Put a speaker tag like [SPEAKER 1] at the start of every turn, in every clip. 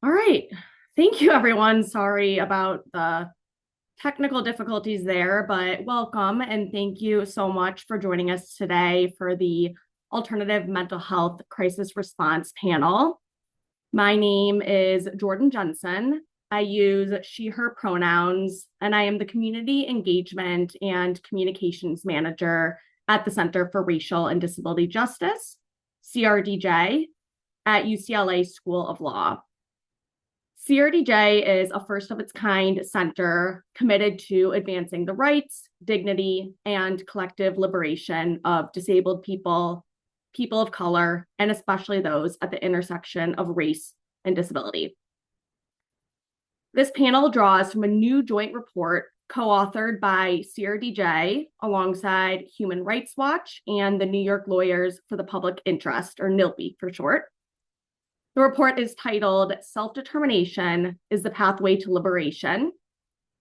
[SPEAKER 1] All right. Thank you, everyone. Sorry about the technical difficulties there, but welcome and thank you so much for joining us today for the Alternative Mental Health Crisis Response panel. My name is Jordyn Jensen. I use she, her pronouns, and I am the Community Engagement and Communications Manager at the Center for Racial and Disability Justice, CRDJ, at UCLA School of Law. CRDJ is a first of its kind center committed to advancing the rights, dignity, and collective liberation of disabled people, people of color, and especially those at the intersection of race and disability. This panel draws from a new joint report co-authored by CRDJ alongside Human Rights Watch and the New York Lawyers for the Public Interest, or NILPI for short. The report is titled Self-Determination is the Pathway to Liberation,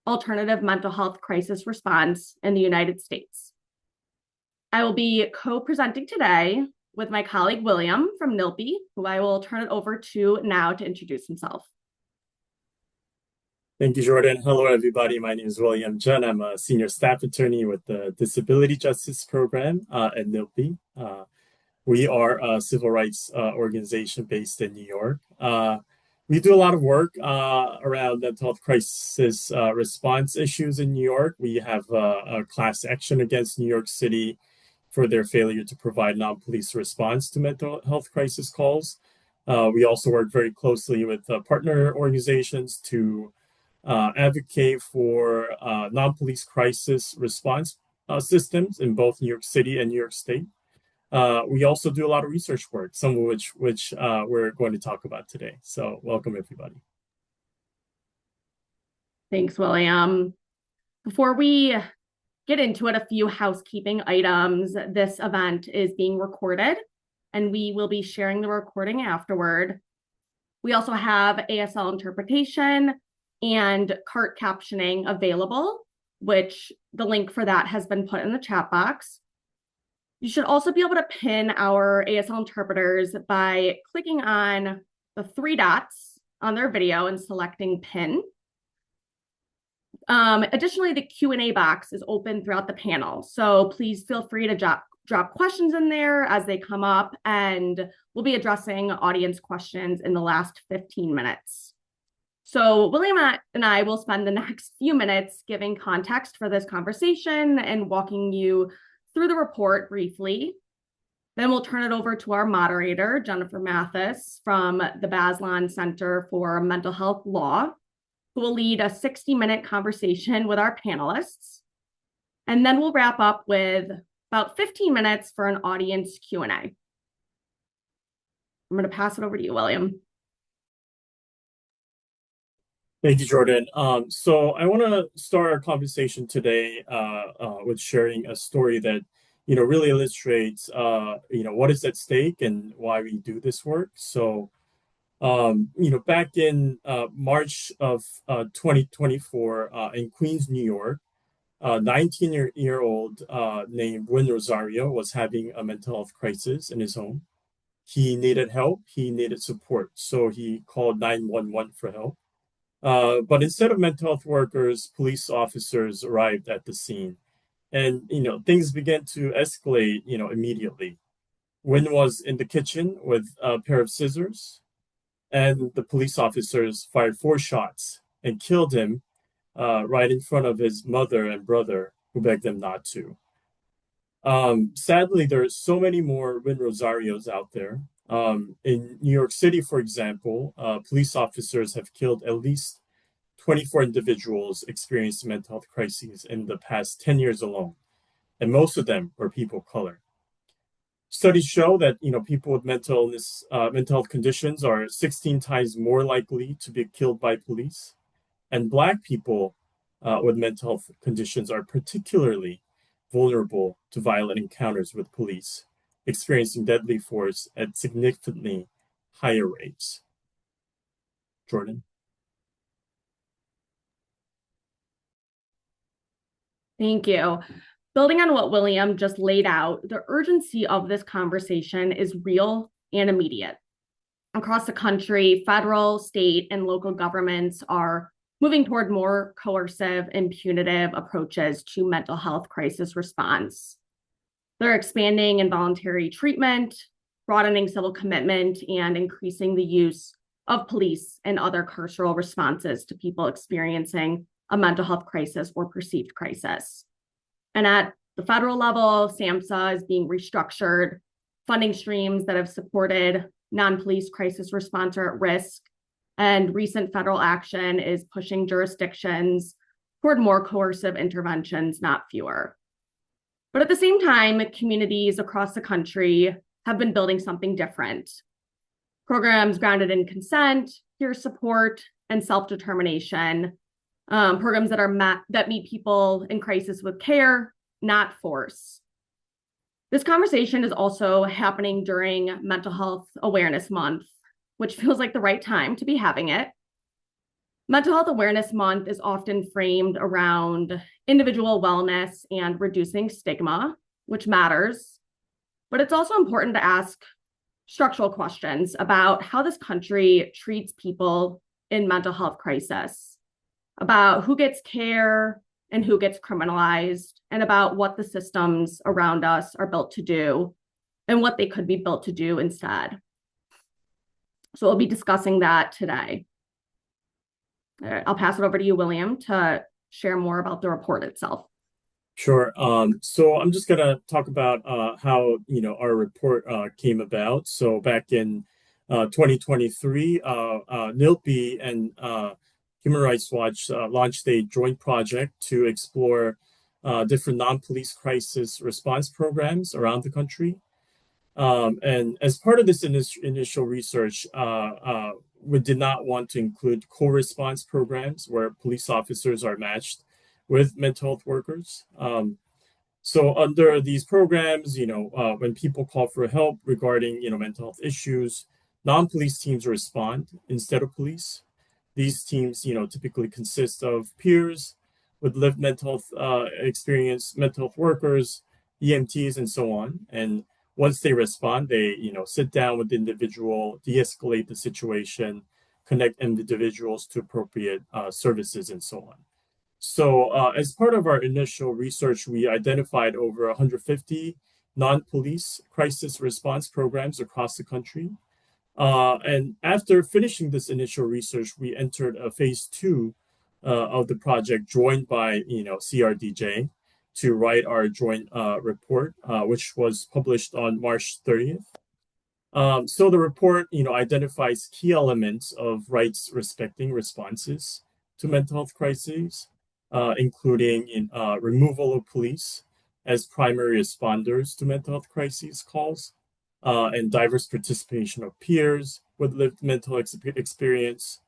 [SPEAKER 1] Alternative Mental Health Crisis Response in the United States. I will be co-presenting today with my colleague William from NILPI, who I will turn it over to now to introduce himself.
[SPEAKER 2] Thank you, Jordyn. Hello, everybody. My name is William Juhn. I'm a senior staff attorney with the Disability Justice Program at NILPI. We are a civil rights organization based in New York. We do a lot of work around mental health crisis response issues in New York. We have a class action against New York City for their failure to provide non-police response to mental health crisis calls. We also work very closely with partner organizations to advocate for non-police crisis response systems in both New York City and New York State. We also do a lot of research work, some of which we're going to talk about today. So welcome, everybody.
[SPEAKER 1] Thanks, William. Before we get into it, a few housekeeping items. This event is being recorded, and we will be sharing the recording afterward. We also have ASL interpretation and CART captioning available, which the link for that has been put in the chat box. You should also be able to pin our ASL interpreters by clicking on the three dots on their video and selecting pin. Additionally, the Q&A box is open throughout the panel, so please feel free to drop questions in there as they come up, and we'll be addressing audience questions in the last 15 minutes. So William and I will spend the next few minutes giving context for this conversation and walking you through the report briefly. Then we'll turn it over to our moderator, Jennifer Mathis from the Bazelon Center for Mental Health Law, who will lead a 60-minute conversation with our panelists. And then we'll wrap up with about 15 minutes for an audience Q&A. I'm going to pass it over to you, William.
[SPEAKER 2] Thank you, Jordyn. So I want to start our conversation today with sharing a story that, really illustrates, what is at stake and why we do this work. So, back in March of 2024 in Queens, New York, a 19-year-old named Juhn Rosario was having a mental health crisis in his home. He needed help. He needed support. So he called 911 for help. But instead of mental health workers, police officers arrived at the scene. And, things began to escalate, immediately. Juhn was in the kitchen with a pair of scissors, and the police officers fired 4 shots and killed him right in front of his mother and brother, who begged them not to. Sadly, there are so many more Juhn Rosarios out there. In New York City, for example, police officers have killed at least 24 individuals experiencing mental health crises in the past 10 years alone, and most of them are people of color. Studies show that people with mental health conditions are 16 times more likely to be killed by police, and Black people with mental health conditions are particularly vulnerable to violent encounters with police, experiencing deadly force at significantly higher rates. Jordyn?
[SPEAKER 1] Thank you. Building on what William just laid out, the urgency of this conversation is real and immediate. Across the country, federal, state, and local governments are moving toward more coercive and punitive approaches to mental health crisis response. They're expanding involuntary treatment, broadening civil commitment, and increasing the use of police and other carceral responses to people experiencing a mental health crisis or perceived crisis. And at the federal level, SAMHSA is being restructured. Funding streams that have supported non-police crisis response are at risk, and recent federal action is pushing jurisdictions toward more coercive interventions, not fewer. But at the same time, communities across the country have been building something different. Programs grounded in consent, peer support, and self-determination. Programs that meet people in crisis with care, not force. This conversation is also happening during Mental Health Awareness Month, which feels like the right time to be having it. Mental Health Awareness Month is often framed around individual wellness and reducing stigma, which matters. But it's also important to ask structural questions about how this country treats people in mental health crisis, about who gets care and who gets criminalized, and about what the systems around us are built to do and what they could be built to do instead. So we'll be discussing that today. I'll pass it over to you, William, to share more about the report itself.
[SPEAKER 2] Sure. So I'm just gonna talk about how our report came about. So back in 2023, NILP and Human Rights Watch launched a joint project to explore different non-police crisis response programs around the country. And as part of this initial research, we did not want to include co-response programs where police officers are matched with mental health workers. So under these programs, when people call for help regarding, mental health issues, non-police teams respond instead of police. These teams, typically consist of peers with lived mental health experience, mental health workers, EMTs, and so on. And once they respond, they, sit down with the individual, de-escalate the situation, connect individuals to appropriate services, and so on. So as part of our initial research, we identified over 150 non-police crisis response programs across the country. And after finishing this initial research, we entered a phase 2 of the project, joined by CRDJ, to write our joint report, which was published on March 30th. So the report, identifies key elements of rights respecting responses to mental health crises, including removal of police as primary responders to mental health crises calls, and diverse participation of peers with lived mental experience,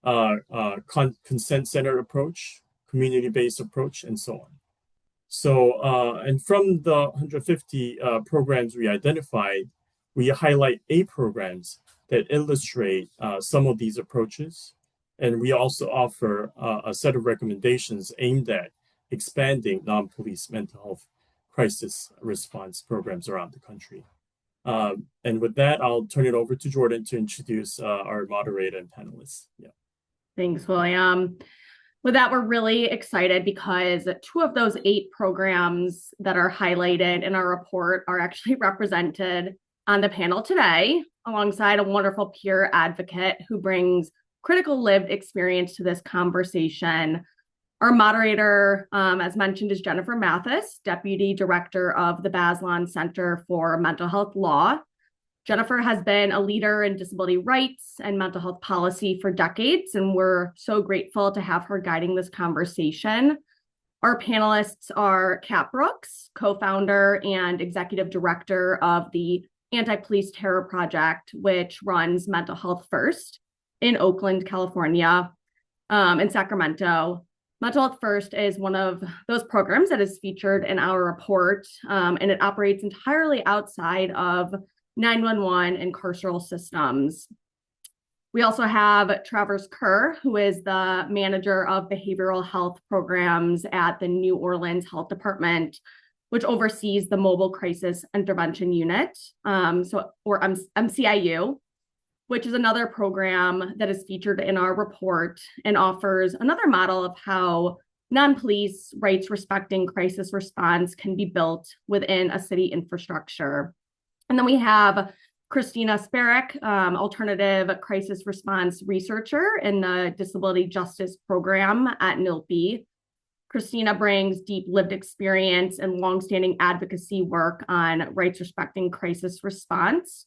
[SPEAKER 2] consent-centered approach, community-based approach, and so on. So, and from the 150 programs we identified, we highlight 8 programs that illustrate some of these approaches. And we also offer a set of recommendations aimed at expanding non-police mental health crisis response programs around the country. And with that, I'll turn it over to Jordyn to introduce our moderator and panelists. Yeah.
[SPEAKER 1] Thanks, William. With that, we're really excited because 2 of those 8 programs that are highlighted in our report are actually represented on the panel today, alongside a wonderful peer advocate who brings critical lived experience to this conversation. Our moderator, as mentioned, is Jennifer Mathis, Deputy Director of the Bazelon Center for Mental Health Law. Jennifer has been a leader in disability rights and mental health policy for decades, and we're so grateful to have her guiding this conversation. Our panelists are Kat Brooks, co-founder and executive director of the Anti-Police Terror Project, which runs Mental Health First in Oakland, California, in Sacramento. Mental Health First is one of those programs that is featured in our report, and it operates entirely outside of 911 and carceral systems. We also have Travers Kurr, who is the manager of behavioral health programs at the New Orleans Health Department, which oversees the Mobile Crisis Intervention Unit, or MCIU. which is another program that is featured in our report and offers another model of how non-police rights respecting crisis response can be built within a city infrastructure. And then we have Christina Sparrock, alternative crisis response researcher in the disability justice program at NILP. Christina brings deep lived experience and longstanding advocacy work on rights respecting crisis response.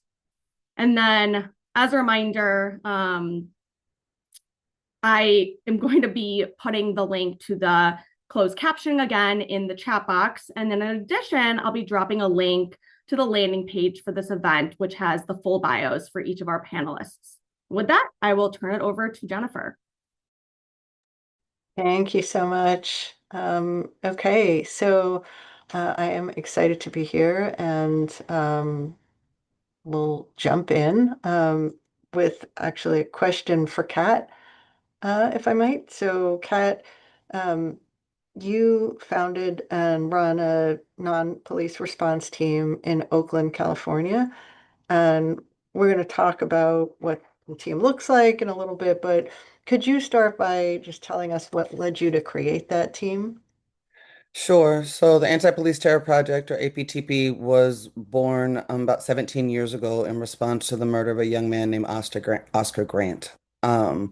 [SPEAKER 1] And then, as a reminder, I am going to be putting the link to the closed captioning again in the chat box. And then in addition, I'll be dropping a link to the landing page for this event, which has the full bios for each of our panelists. With that, I will turn it over to Jennifer.
[SPEAKER 3] Thank you so much. Okay, so I am excited to be here, and we'll jump in with actually a question for Kat, if I might. So, Kat, you founded and run a non-police response team in Oakland, California, and we're going to talk about what the team looks like in a little bit, but could you start by just telling us what led you to create that team?
[SPEAKER 4] Sure. So the Anti-Police Terror Project, or APTP, was born about 17 years ago in response to the murder of a young man named Oscar Grant. Um,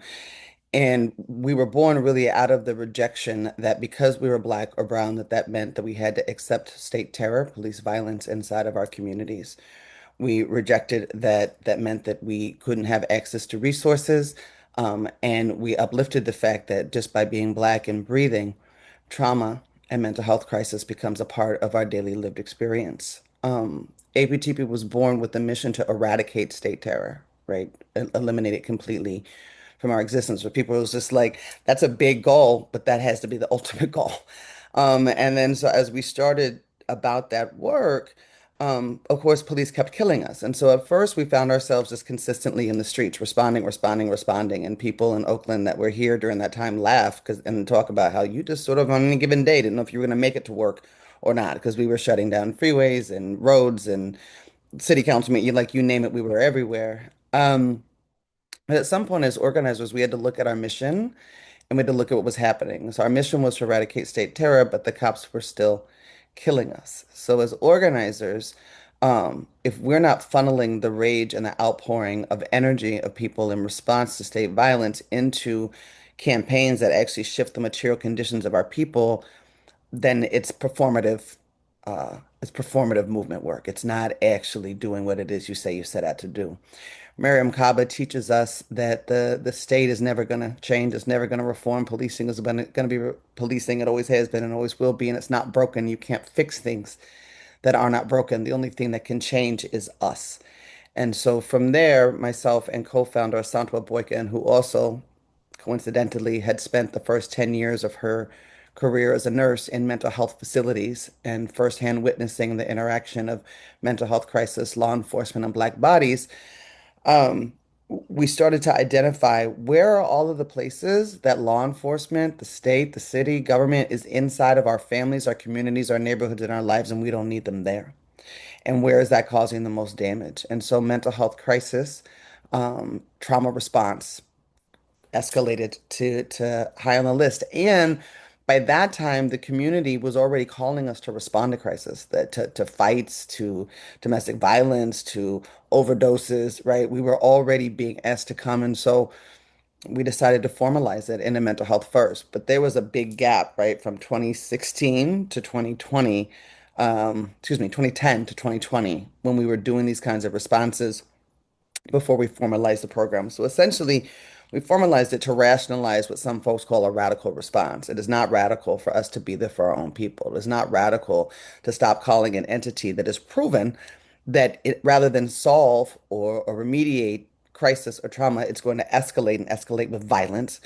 [SPEAKER 4] and we were born really out of the rejection that because we were Black or brown, that meant that we had to accept state terror, police violence inside of our communities. We rejected that meant that we couldn't have access to resources. And we uplifted the fact that just by being Black and breathing, trauma and mental health crisis becomes a part of our daily lived experience. APTP was born with the mission to eradicate state terror, right? Eliminate it completely from our existence. For people, it was just like, that's a big goal, but that has to be the ultimate goal. And then so as we started about that work, of course, police kept killing us. And so at first we found ourselves just consistently in the streets, responding. And people in Oakland that were here during that time laugh and talk about how you just sort of on any given day didn't know if you were going to make it to work or not, because we were shutting down freeways and roads and city council meeting, like you name it, we were everywhere. But at some point as organizers, we had to look at our mission and we had to look at what was happening. So our mission was to eradicate state terror, but the cops were still killing us. So as organizers, if we're not funneling the rage and the outpouring of energy of people in response to state violence into campaigns that actually shift the material conditions of our people, then it's performative movement work. It's not actually doing what it is you say you set out to do. Miriam Kaba teaches us that the state is never going to change. It's never going to reform. Policing is going to be policing. It always has been and always will be. And it's not broken. You can't fix things that are not broken. The only thing that can change is us. And so from there, myself and co-founder Santwa Boykin, who also coincidentally had spent the first 10 years of her career as a nurse in mental health facilities and firsthand witnessing the interaction of mental health crisis, law enforcement, and Black bodies, um, we started to identify where are all of the places that law enforcement, the state, the city, government is inside of our families, our communities, our neighborhoods, and our lives, and we don't need them there. And where is that causing the most damage? And so mental health crisis, trauma response escalated to high on the list. And by that time, the community was already calling us to respond to crisis, to fights, to domestic violence, to overdoses, right? We were already being asked to come. And so we decided to formalize it into mental health first. But there was a big gap, right, from 2016 to 2020, 2010 to 2020, when we were doing these kinds of responses before we formalized the program. So essentially, we formalized it to rationalize what some folks call a radical response. It is not radical for us to be there for our own people. It is not radical to stop calling an entity that is proven that it, rather than solve or remediate crisis or trauma, it's going to escalate and escalate with violence.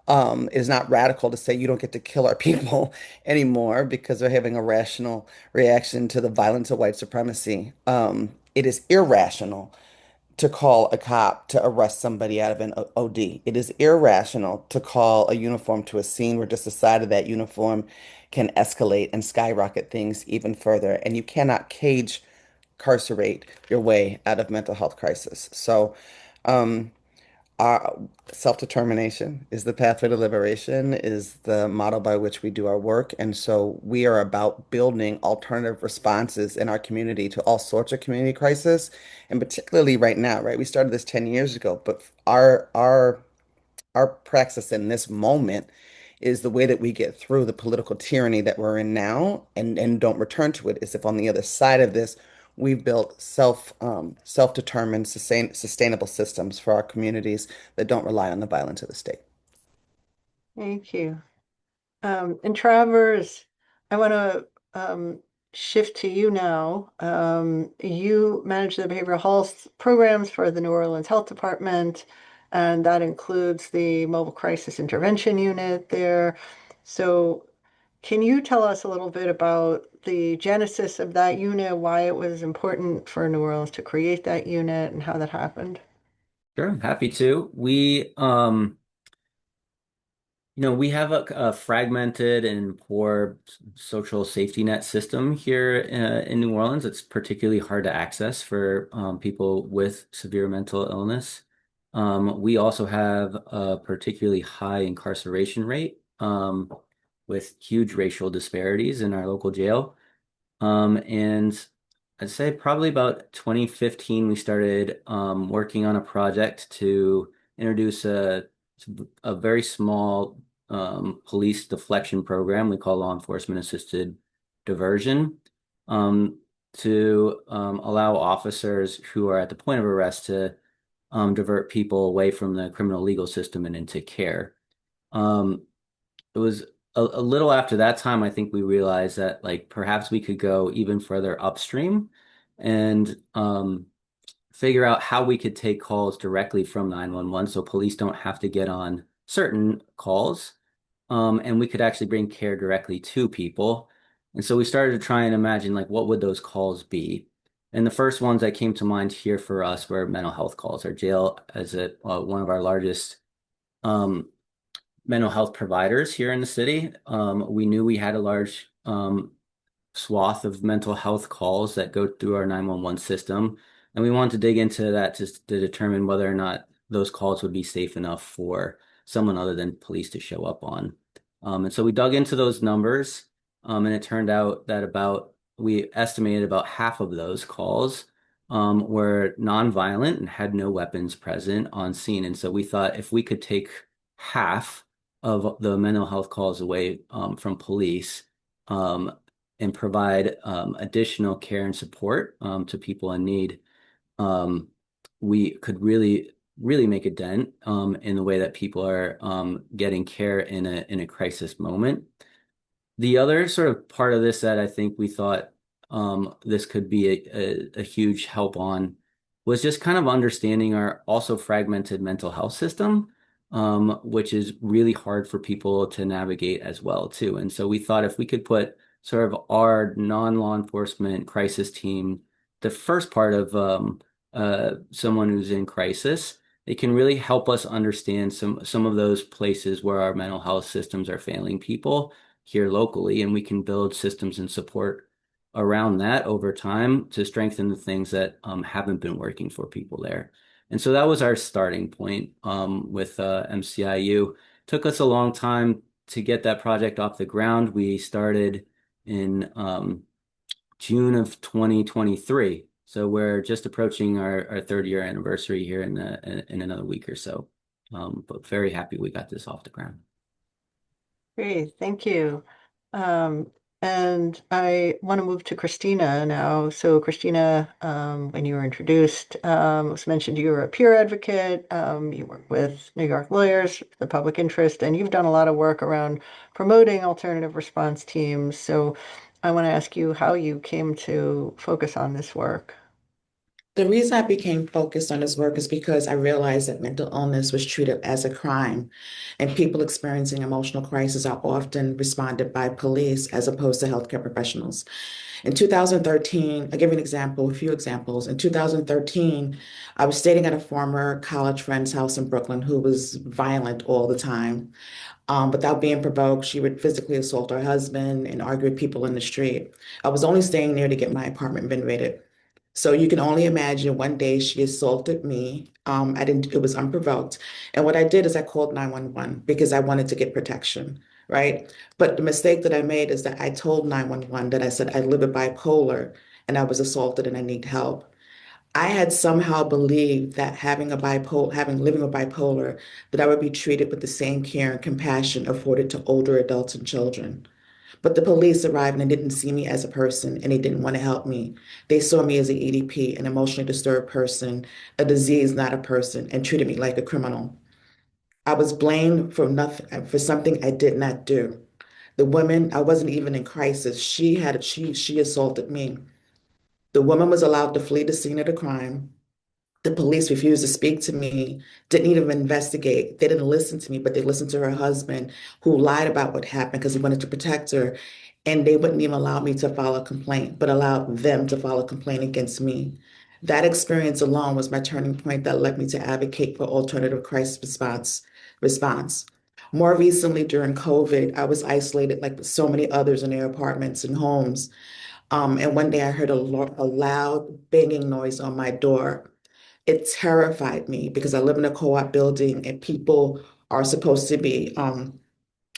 [SPEAKER 4] It is not radical to say you don't get to kill our people anymore because they're having a rational reaction to the violence of white supremacy. It is irrational to call a cop to arrest somebody out of an OD. It is irrational to call a uniform to a scene where just the sight of that uniform can escalate and skyrocket things even further. And you cannot cage carcerate your way out of mental health crisis. So Um, our self-determination is the pathway to liberation, is the model by which we do our work. And so we are about building alternative responses in our community to all sorts of community crisis. And particularly right now, right? We started this 10 years ago, but our praxis in this moment is the way that we get through the political tyranny that we're in now and don't return to it is if on the other side of this we've built self-determined sustainable systems for our communities that don't rely on the violence of the state.
[SPEAKER 3] Thank you. And Travers, I want to shift to you now. You manage the behavioral health programs for the New Orleans Health Department, and that includes the Mobile Crisis Intervention Unit there. So, can you tell us a little bit about the genesis of that unit, why it was important for New Orleans to create that unit, and how that happened?
[SPEAKER 5] Sure, happy to. We have a fragmented and poor social safety net system here in New Orleans. It's particularly hard to access for people with severe mental illness. We also have a particularly high incarceration rate with huge racial disparities in our local jail. And I'd say probably about 2015, we started working on a project to introduce a very small police deflection program we call law enforcement assisted diversion to allow officers who are at the point of arrest to divert people away from the criminal legal system and into care. It was a little after that time, I think we realized that like perhaps we could go even further upstream and figure out how we could take calls directly from 911 so police don't have to get on certain calls. And we could actually bring care directly to people. And so we started to try and imagine like what would those calls be? And the first ones that came to mind here for us were mental health calls. Our jail as one of our largest mental health providers here in the city. We knew we had a large swath of mental health calls that go through our 911 system. And we wanted to dig into that to determine whether or not those calls would be safe enough for someone other than police to show up on. And so we dug into those numbers, and it turned out that we estimated about half of those calls were nonviolent and had no weapons present on scene. And so we thought if we could take half of the mental health calls away from police and provide additional care and support to people in need, we could really make a dent in the way that people are getting care in a crisis moment. The other sort of part of this that I think we thought this could be a huge help on was just kind of understanding our also fragmented mental health system, which is really hard for people to navigate as well too. And so we thought if we could put sort of our non-law enforcement crisis team, the first part of someone who's in crisis, it can really help us understand some of those places where our mental health systems are failing people here locally, and we can build systems and support around that over time to strengthen the things that haven't been working for people there. And so that was our starting point with MCIU. Took us a long time to get that project off the ground. We started in June of 2023. So we're just approaching our third year anniversary here in another week or so. But very happy we got this off the ground.
[SPEAKER 3] Great, thank you. And I want to move to Christina now. So Christina, when you were introduced, it was mentioned you were a peer advocate. You work with New York lawyers, the public interest, and you've done a lot of work around promoting alternative response teams. So I want to ask you how you came to focus on this work.
[SPEAKER 6] The reason I became focused on this work is because I realized that mental illness was treated as a crime, and people experiencing emotional crisis are often responded by police as opposed to healthcare professionals. In 2013, I'll give you an example, a few examples. In 2013, I was staying at a former college friend's house in Brooklyn who was violent all the time. Without being provoked, she would physically assault her husband and argue with people in the street. I was only staying there to get my apartment renovated. So you can only imagine one day she assaulted me. I didn't, it was unprovoked. And what I did is I called 911 because I wanted to get protection, right? But the mistake that I made is that I told 911 that I said I live with bipolar and I was assaulted and I need help. I had somehow believed that living with bipolar, that I would be treated with the same care and compassion afforded to older adults and children. But the police arrived and they didn't see me as a person and they didn't want to help me. They saw me as an EDP, an emotionally disturbed person, a disease, not a person, and treated me like a criminal. I was blamed for nothing, for something I did not do. The woman, I wasn't even in crisis. She assaulted me. The woman was allowed to flee the scene of the crime. The police refused to speak to me, didn't even investigate. They didn't listen to me, but they listened to her husband, who lied about what happened because he wanted to protect her. And they wouldn't even allow me to file a complaint, but allowed them to file a complaint against me. That experience alone was my turning point that led me to advocate for alternative crisis response. More recently, during COVID, I was isolated like so many others in their apartments and homes. And one day I heard a loud banging noise on my door. It terrified me because I live in a co-op building and people are supposed to be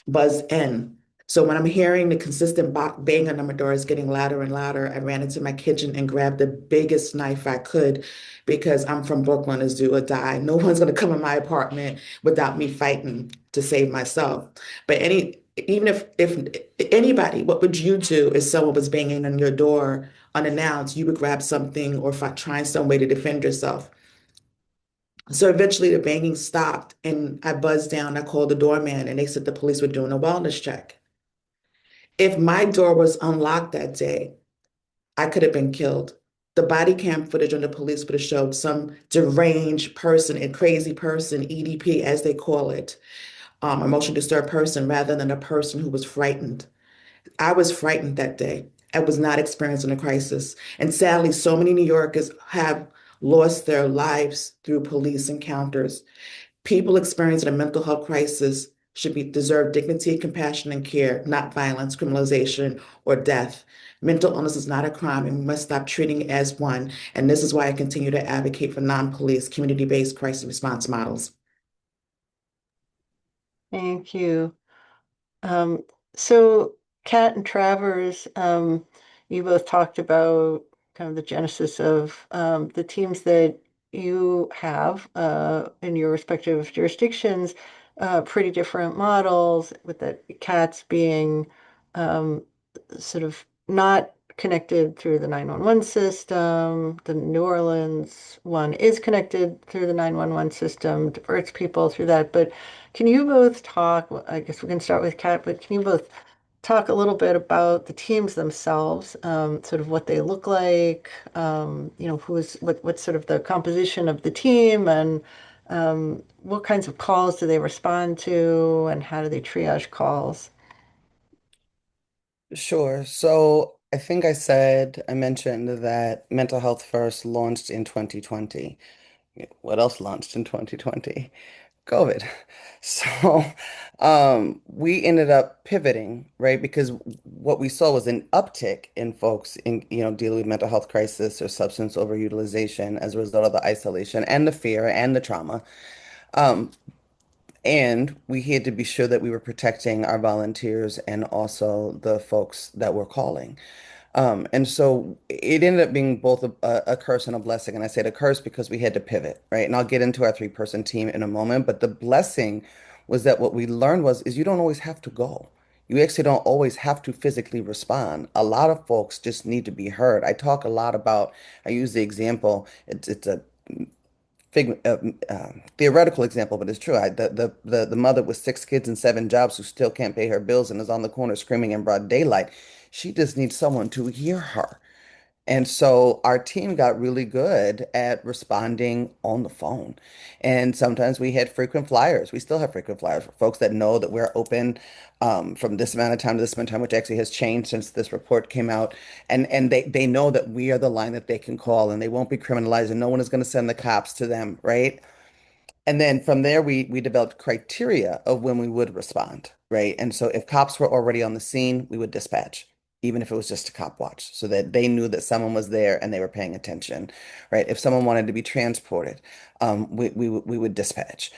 [SPEAKER 6] buzzed in. So when I'm hearing the consistent bang on my door is getting louder and louder, I ran into my kitchen and grabbed the biggest knife I could because I'm from Brooklyn, is do or die. No one's gonna come in my apartment without me fighting to save myself. But even if anybody, what would you do if someone was banging on your door unannounced? You would grab something or trying some way to defend yourself. So eventually the banging stopped and I buzzed down. I called the doorman and they said the police were doing a wellness check. If my door was unlocked that day, I could have been killed. The body cam footage on the police would have showed some deranged person, a crazy person, EDP as they call it, emotionally disturbed person, rather than a person who was frightened. I was frightened that day. I was not experiencing a crisis. And sadly, so many New Yorkers have lost their lives through police encounters. People experiencing a mental health crisis should deserve dignity, compassion, and care, not violence, criminalization, or death. Mental illness is not a crime, and we must stop treating it as one. And this is why I continue to advocate for non-police, community-based crisis response models.
[SPEAKER 3] Thank you. Um, so Kat and Travers, you both talked about kind of the genesis of the teams that you have in your respective jurisdictions, pretty different models, with the Cats being um, sort of not connected through the 911 system. The New Orleans one is connected through the 911 system, diverts people through that. But can you both talk? I guess we can start with Kat, but can you both talk a little bit about the teams themselves, sort of what they look like, what's sort of the composition of the team, and what kinds of calls do they respond to, and how do they triage calls?
[SPEAKER 4] Sure. I think I mentioned that Mental Health First launched in 2020. What else launched in 2020? COVID. So we ended up pivoting, right? Because what we saw was an uptick in folks dealing with mental health crisis or substance overutilization as a result of the isolation and the fear and the trauma. Um, and we had to be sure that we were protecting our volunteers and also the folks that were calling. And so it ended up being both a curse and a blessing. And I say the curse because we had to pivot, right? And I'll get into our three-person team in a moment. But the blessing was that what we learned is you don't always have to go. You actually don't always have to physically respond. A lot of folks just need to be heard. I talk a lot about, I use the example, it's a fig, theoretical example, but it's true. The mother with six kids and seven jobs who still can't pay her bills and is on the corner screaming in broad daylight. She just needs someone to hear her. And so our team got really good at responding on the phone. And sometimes we had frequent flyers. We still have frequent flyers for folks that know that we're open from this amount of time to this amount of time, which actually has changed since this report came out. And they know that we are the line that they can call and they won't be criminalized and no one is going to send the cops to them, right? And then from there, we developed criteria of when we would respond, right? And so if cops were already on the scene, we would dispatch. even if it was just a cop watch, so that they knew that someone was there and they were paying attention, right? If someone wanted to be transported, we would dispatch.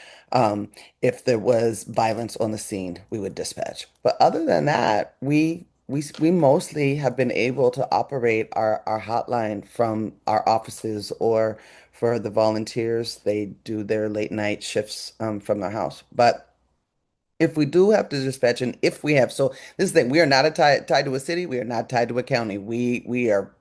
[SPEAKER 4] If there was violence on the scene, we would dispatch. But other than that, we mostly have been able to operate our hotline from our offices, or for the volunteers, they do their late night shifts from their house. But if we do have to dispatch, and if we have, so this is the thing, we are not tied to a city, we are not tied to a county. We are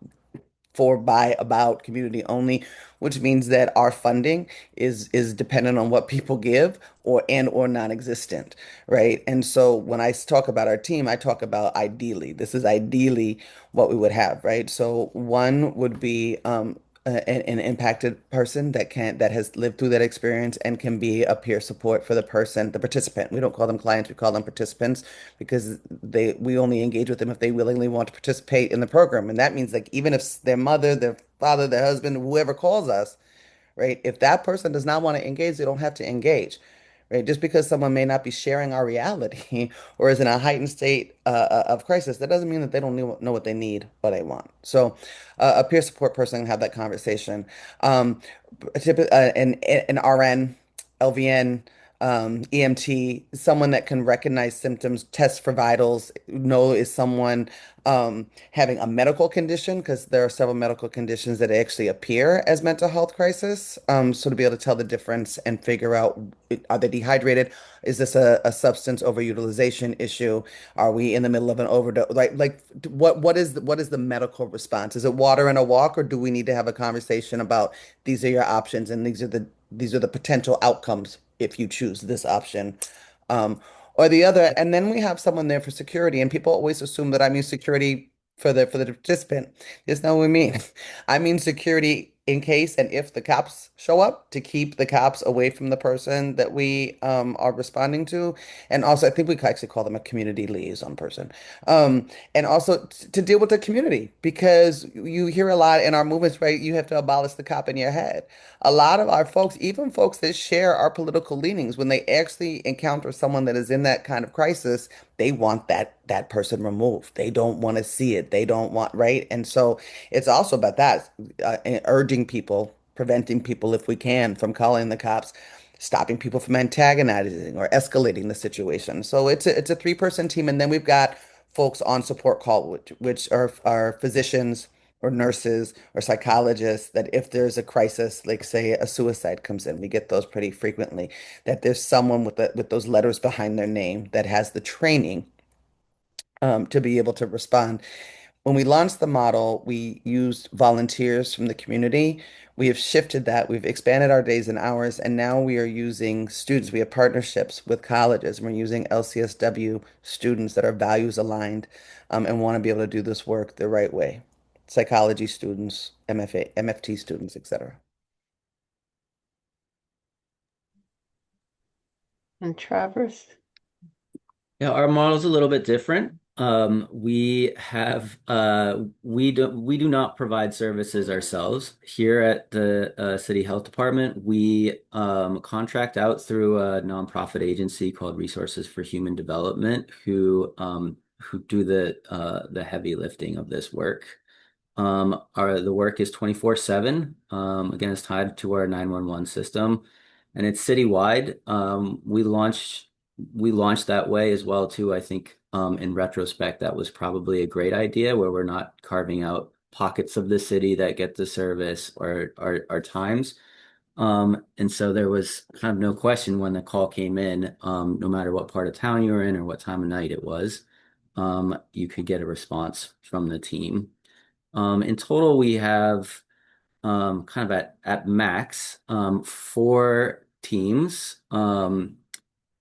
[SPEAKER 4] for, by, about, community only, which means that our funding is dependent on what people give, or non-existent, right? And so when I talk about our team, I talk about ideally. This is ideally what we would have, right? So one would be an impacted person that has lived through that experience and can be a peer support for the person, the participant. We don't call them clients, we call them participants, because we only engage with them if they willingly want to participate in the program. And that means, like, even if their mother, their father, their husband, whoever calls us, right? If that person does not want to engage, they don't have to engage, right? Just because someone may not be sharing our reality or is in a heightened state of crisis, that doesn't mean that they don't know what they need or they want. So, a peer support person can have that conversation. An RN, LVN, EMT, someone that can recognize symptoms, test for vitals, know is someone having a medical condition, because there are several medical conditions that actually appear as mental health crisis. So to be able to tell the difference and figure out, are they dehydrated? Is this a substance overutilization issue? Are we in the middle of an overdose? Like what is the medical response? Is it water and a walk, or do we need to have a conversation about these are your options and these are the potential outcomes if you choose this option? Or the other, and then we have someone there for security, and people always assume that I mean security for the participant. That's not what we mean. I mean security in case and if the cops show up, to keep the cops away from the person that we are responding to. And also, I think we could actually call them a community liaison person. And also to deal with the community, because you hear a lot in our movements, right? You have to abolish the cop in your head. A lot of our folks, even folks that share our political leanings, when they actually encounter someone that is in that kind of crisis, they want that person removed. They don't want to see it. They don't want, right? And so it's also about that, urging people, preventing people, if we can, from calling the cops, stopping people from antagonizing or escalating the situation. So it's a three-person team, and then we've got folks on support call, which are physicians or nurses or psychologists, that if there's a crisis, like say a suicide comes in, we get those pretty frequently, that there's someone with those letters behind their name that has the training to be able to respond. When we launched the model, we used volunteers from the community. We have shifted that. We've expanded our days and hours, and now we are using students. We have partnerships with colleges, and we're using LCSW students that are values aligned, and want to be able to do this work the right way. Psychology students, MFA, MFT students, etc.
[SPEAKER 3] And Travers?
[SPEAKER 5] Yeah, our model's a little bit different. We do not provide services ourselves here at the City Health Department. We contract out through a nonprofit agency called Resources for Human Development, who do the heavy lifting of this work. The work is 24/7. Again, it's tied to our 911 system, and it's citywide. We launched that way as well too. I think in retrospect, that was probably a great idea, where we're not carving out pockets of the city that get the service or our times. And so there was kind of no question when the call came in, no matter what part of town you were in or what time of night it was, you could get a response from the team. In total, we have kind of at max 4 teams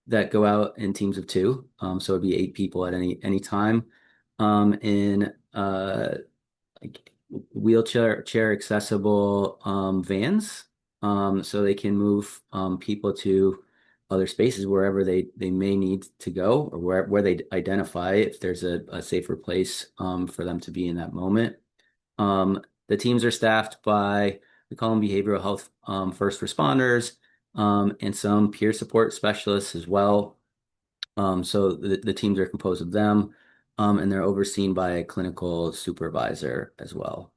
[SPEAKER 5] that go out in teams of 2. So it'd be 8 people at any time, in like wheelchair accessible vans, so they can move people to other spaces wherever they may need to go, or where they identify if there's a safer place for them to be in that moment. The teams are staffed by, we call them behavioral health first responders, and some peer support specialists as well. So the teams are composed of them. and they're overseen by a clinical supervisor as well.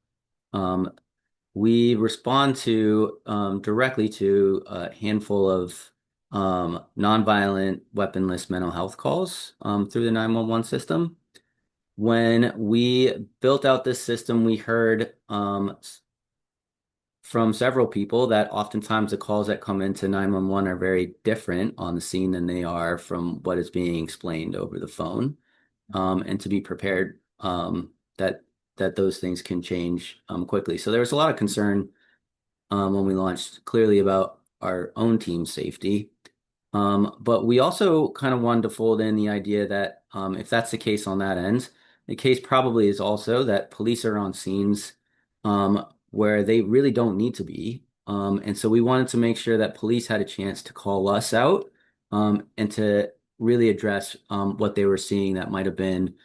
[SPEAKER 5] We respond to directly to a handful of nonviolent, weaponless mental health calls through the 911 system. When we built out this system, we heard from several people that oftentimes the calls that come into 911 are very different on the scene than they are from what is being explained over the phone, and to be prepared that those things can change quickly. So there was a lot of concern when we launched clearly about our own team safety. But we also kind of wanted to fold in the idea that if that's the case on that end, the case probably is also that police are on scenes where they really don't need to be. And so we wanted to make sure that police had a chance to call us out and to really address what they were seeing that might have been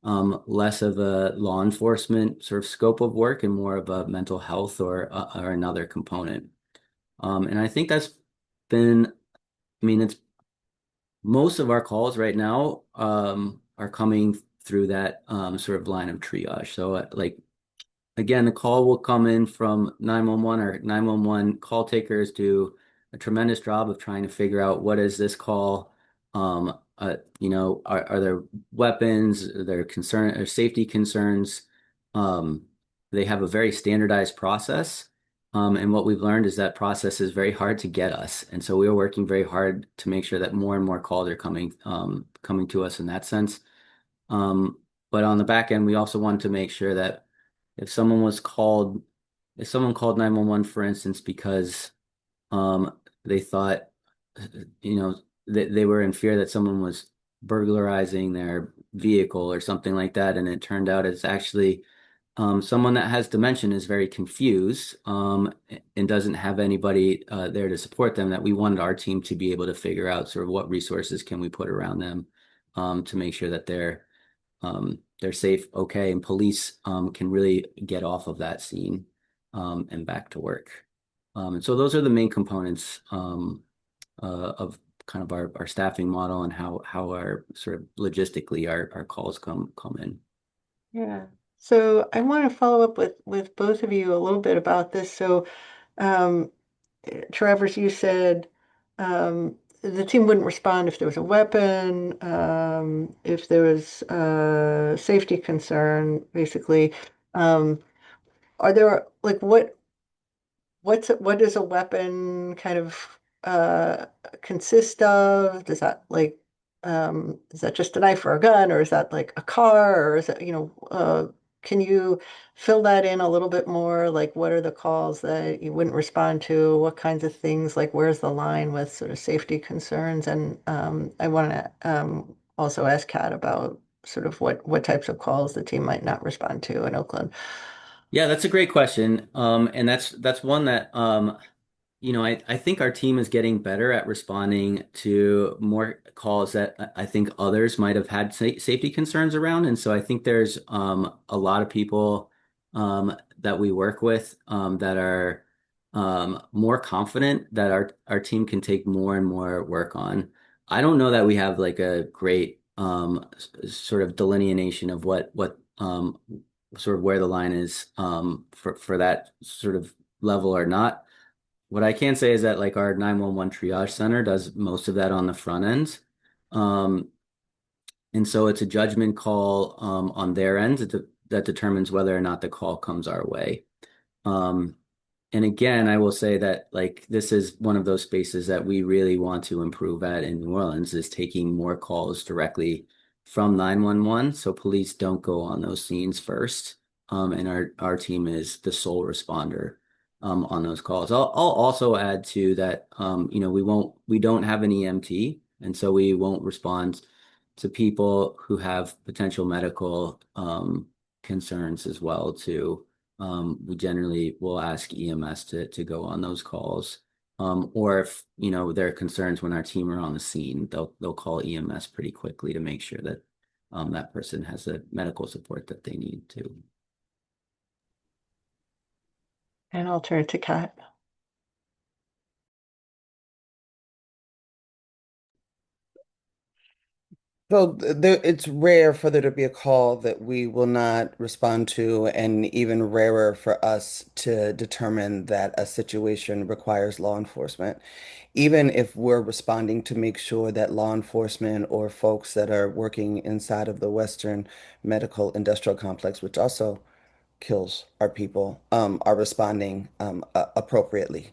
[SPEAKER 5] less of a law enforcement sort of scope of work and more of a mental health or another component. And I think that's been, I mean, it's most of our calls right now are coming through that sort of line of triage. So like, again, the call will come in from 911 or 911 call takers do a tremendous job of trying to figure out what is this call. Are there weapons? Are there concern or safety concerns? They have a very standardized process. And what we've learned is that process is very hard to get us. And so we are working very hard to make sure that more and more calls are coming to us in that sense. But on the back end, we also wanted to make sure that if someone called 911, for instance, because they thought, that they were in fear that someone was burglarizing their vehicle or something like that, and it turned out it's actually someone that has dementia, is very confused and doesn't have anybody there to support them, that we wanted our team to be able to figure out sort of what resources can we put around them to make sure that they're safe, okay, and police can really get off of that scene and back to work. And so those are the main components of kind of our staffing model and how our sort of logistically our calls come in.
[SPEAKER 3] Yeah. So I want to follow up with both of you a little bit about this. So, Travers, you said the team wouldn't respond if there was a weapon, if there was a safety concern, basically. Are there like what does a weapon kind of consist of? Does that like is that just a knife or a gun, or is that like a car, or is it, can you fill that in a little bit more? Like what are the calls that you wouldn't respond to? What kinds of things, like where's the line with sort of safety concerns? And I want to also ask Kat about sort of what types of calls the team might not respond to in Oakland.
[SPEAKER 5] Yeah, that's a great question. And that's one that I think our team is getting better at responding to more calls that I think others might have had safety concerns around. And so I think there's a lot of people that we work with that are more confident that our team can take more and more work on. I don't know that we have like a great sort of delineation of what sort of where the line is for that sort of level or not. What I can say is that like our 911 triage center does most of that on the front end. And so it's a judgment call on their end that determines whether or not the call comes our way. And again, I will say that like this is one of those spaces that we really want to improve at in New Orleans, is taking more calls directly from 911 so police don't go on those scenes first. And our team is the sole responder on those calls. I'll also add to that, we don't have an EMT, and so we won't respond to people who have potential medical concerns as well too. We generally will ask EMS to go on those calls. Or if, there are concerns when our team are on the scene, they'll call EMS pretty quickly to make sure that that person has the medical support that they need to.
[SPEAKER 3] And I'll turn it to Kat.
[SPEAKER 4] So it's rare for there to be a call that we will not respond to, and even rarer for us to determine that a situation requires law enforcement. Even if we're responding to make sure that law enforcement or folks that are working inside of the Western medical industrial complex, which also kills our people, are responding appropriately.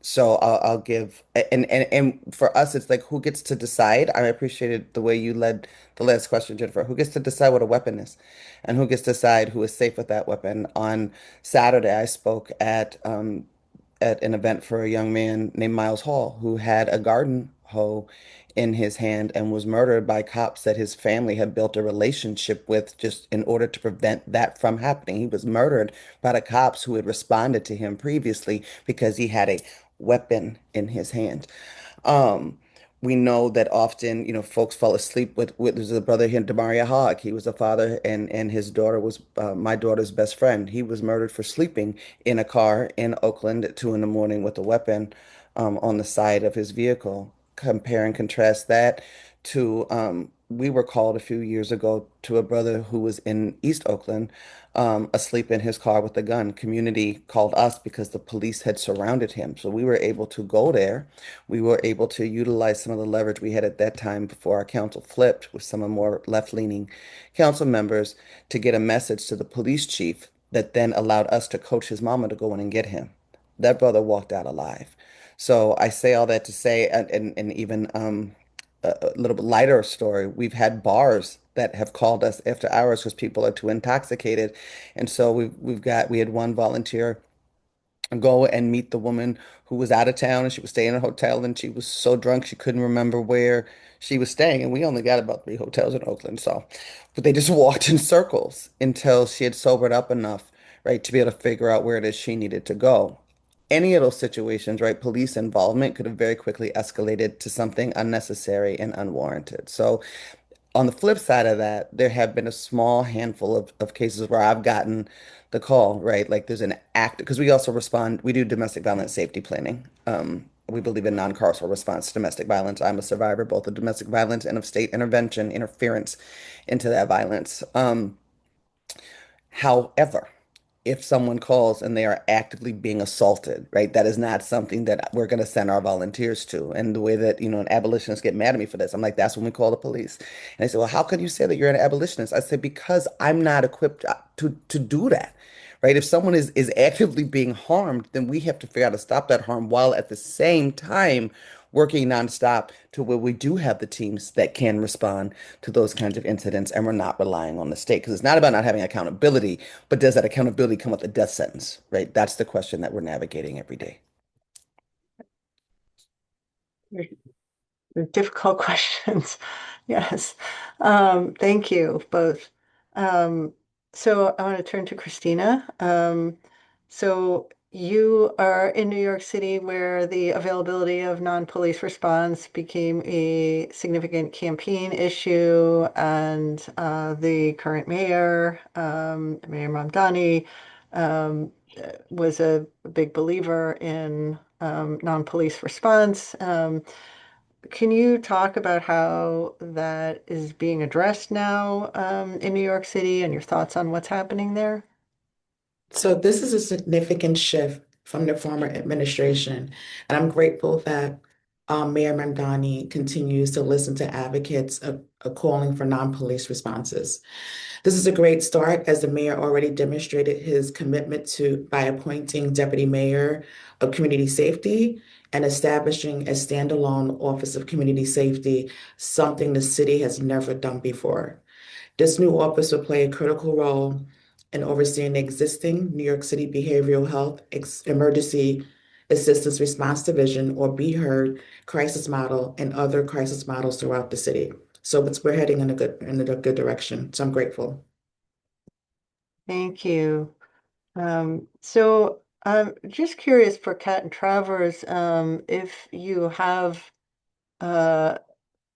[SPEAKER 4] So I'll give and for us, it's like who gets to decide. I appreciated the way you led the last question, Jennifer. Who gets to decide what a weapon is, and who gets to decide who is safe with that weapon? On Saturday, I spoke at an event for a young man named Miles Hall who had a garden hoe in his hand and was murdered by cops that his family had built a relationship with just in order to prevent that from happening. He was murdered by the cops who had responded to him previously because he had a weapon in his hand. Um, we know that often, folks fall asleep with there's a brother here, Demaria Hogg. He was a father, and his daughter was my daughter's best friend. He was murdered for sleeping in a car in Oakland at 2 in the morning with a weapon on the side of his vehicle. Compare and contrast that to we were called a few years ago to a brother who was in East Oakland, asleep in his car with a gun. Community called us because the police had surrounded him. So we were able to go there. We were able to utilize some of the leverage we had at that time before our council flipped with some of more left-leaning council members to get a message to the police chief that then allowed us to coach his mama to go in and get him. That brother walked out alive. So I say all that to say, and even a little bit lighter story, we've had bars that have called us after hours because people are too intoxicated. And so we had one volunteer go and meet the woman who was out of town and she was staying in a hotel and she was so drunk she couldn't remember where she was staying. And we only got about 3 hotels in Oakland. So, but they just walked in circles until she had sobered up enough, right, to be able to figure out where it is she needed to go. Any of those situations, right, police involvement could have very quickly escalated to something unnecessary and unwarranted. So on the flip side of that, there have been a small handful of cases where I've gotten the call, right? Like there's an act, because we also respond, we do domestic violence safety planning. We believe in non-carceral response to domestic violence. I'm a survivor both of domestic violence and of state intervention, interference into that violence. However, if someone calls and they are actively being assaulted, right, that is not something that we're going to send our volunteers to. And the way that, an abolitionist get mad at me for this, I'm like, that's when we call the police. And they say, well, how can you say that you're an abolitionist? I say, because I'm not equipped to do that. Right. If someone is actively being harmed, then we have to figure out to stop that harm while at the same time working nonstop to where we do have the teams that can respond to those kinds of incidents and we're not relying on the state. Because it's not about not having accountability, but does that accountability come with a death sentence, right? That's the question that we're navigating every day.
[SPEAKER 3] Difficult questions. Yes. Thank you both. So I want to turn to Christina. So you are in New York City where the availability of non-police response became a significant campaign issue, and the current mayor, Mayor Mamdani, was a big believer in non-police response. Can you talk about how that is being addressed now in New York City and your thoughts on what's happening there?
[SPEAKER 6] So this is a significant shift from the former administration, and I'm grateful that Mayor Mamdani continues to listen to advocates of calling for non-police responses. This is a great start as the mayor already demonstrated his commitment to by appointing Deputy Mayor of Community Safety and establishing a standalone Office of Community Safety, something the city has never done before. This new office will play a critical role in overseeing the existing New York City Behavioral Health Emergency Assistance Response Division, or Be Heard, crisis model and other crisis models throughout the city. So we're heading in a good direction. So I'm grateful.
[SPEAKER 3] Thank you. So I'm just curious for Kat and Travers, if you have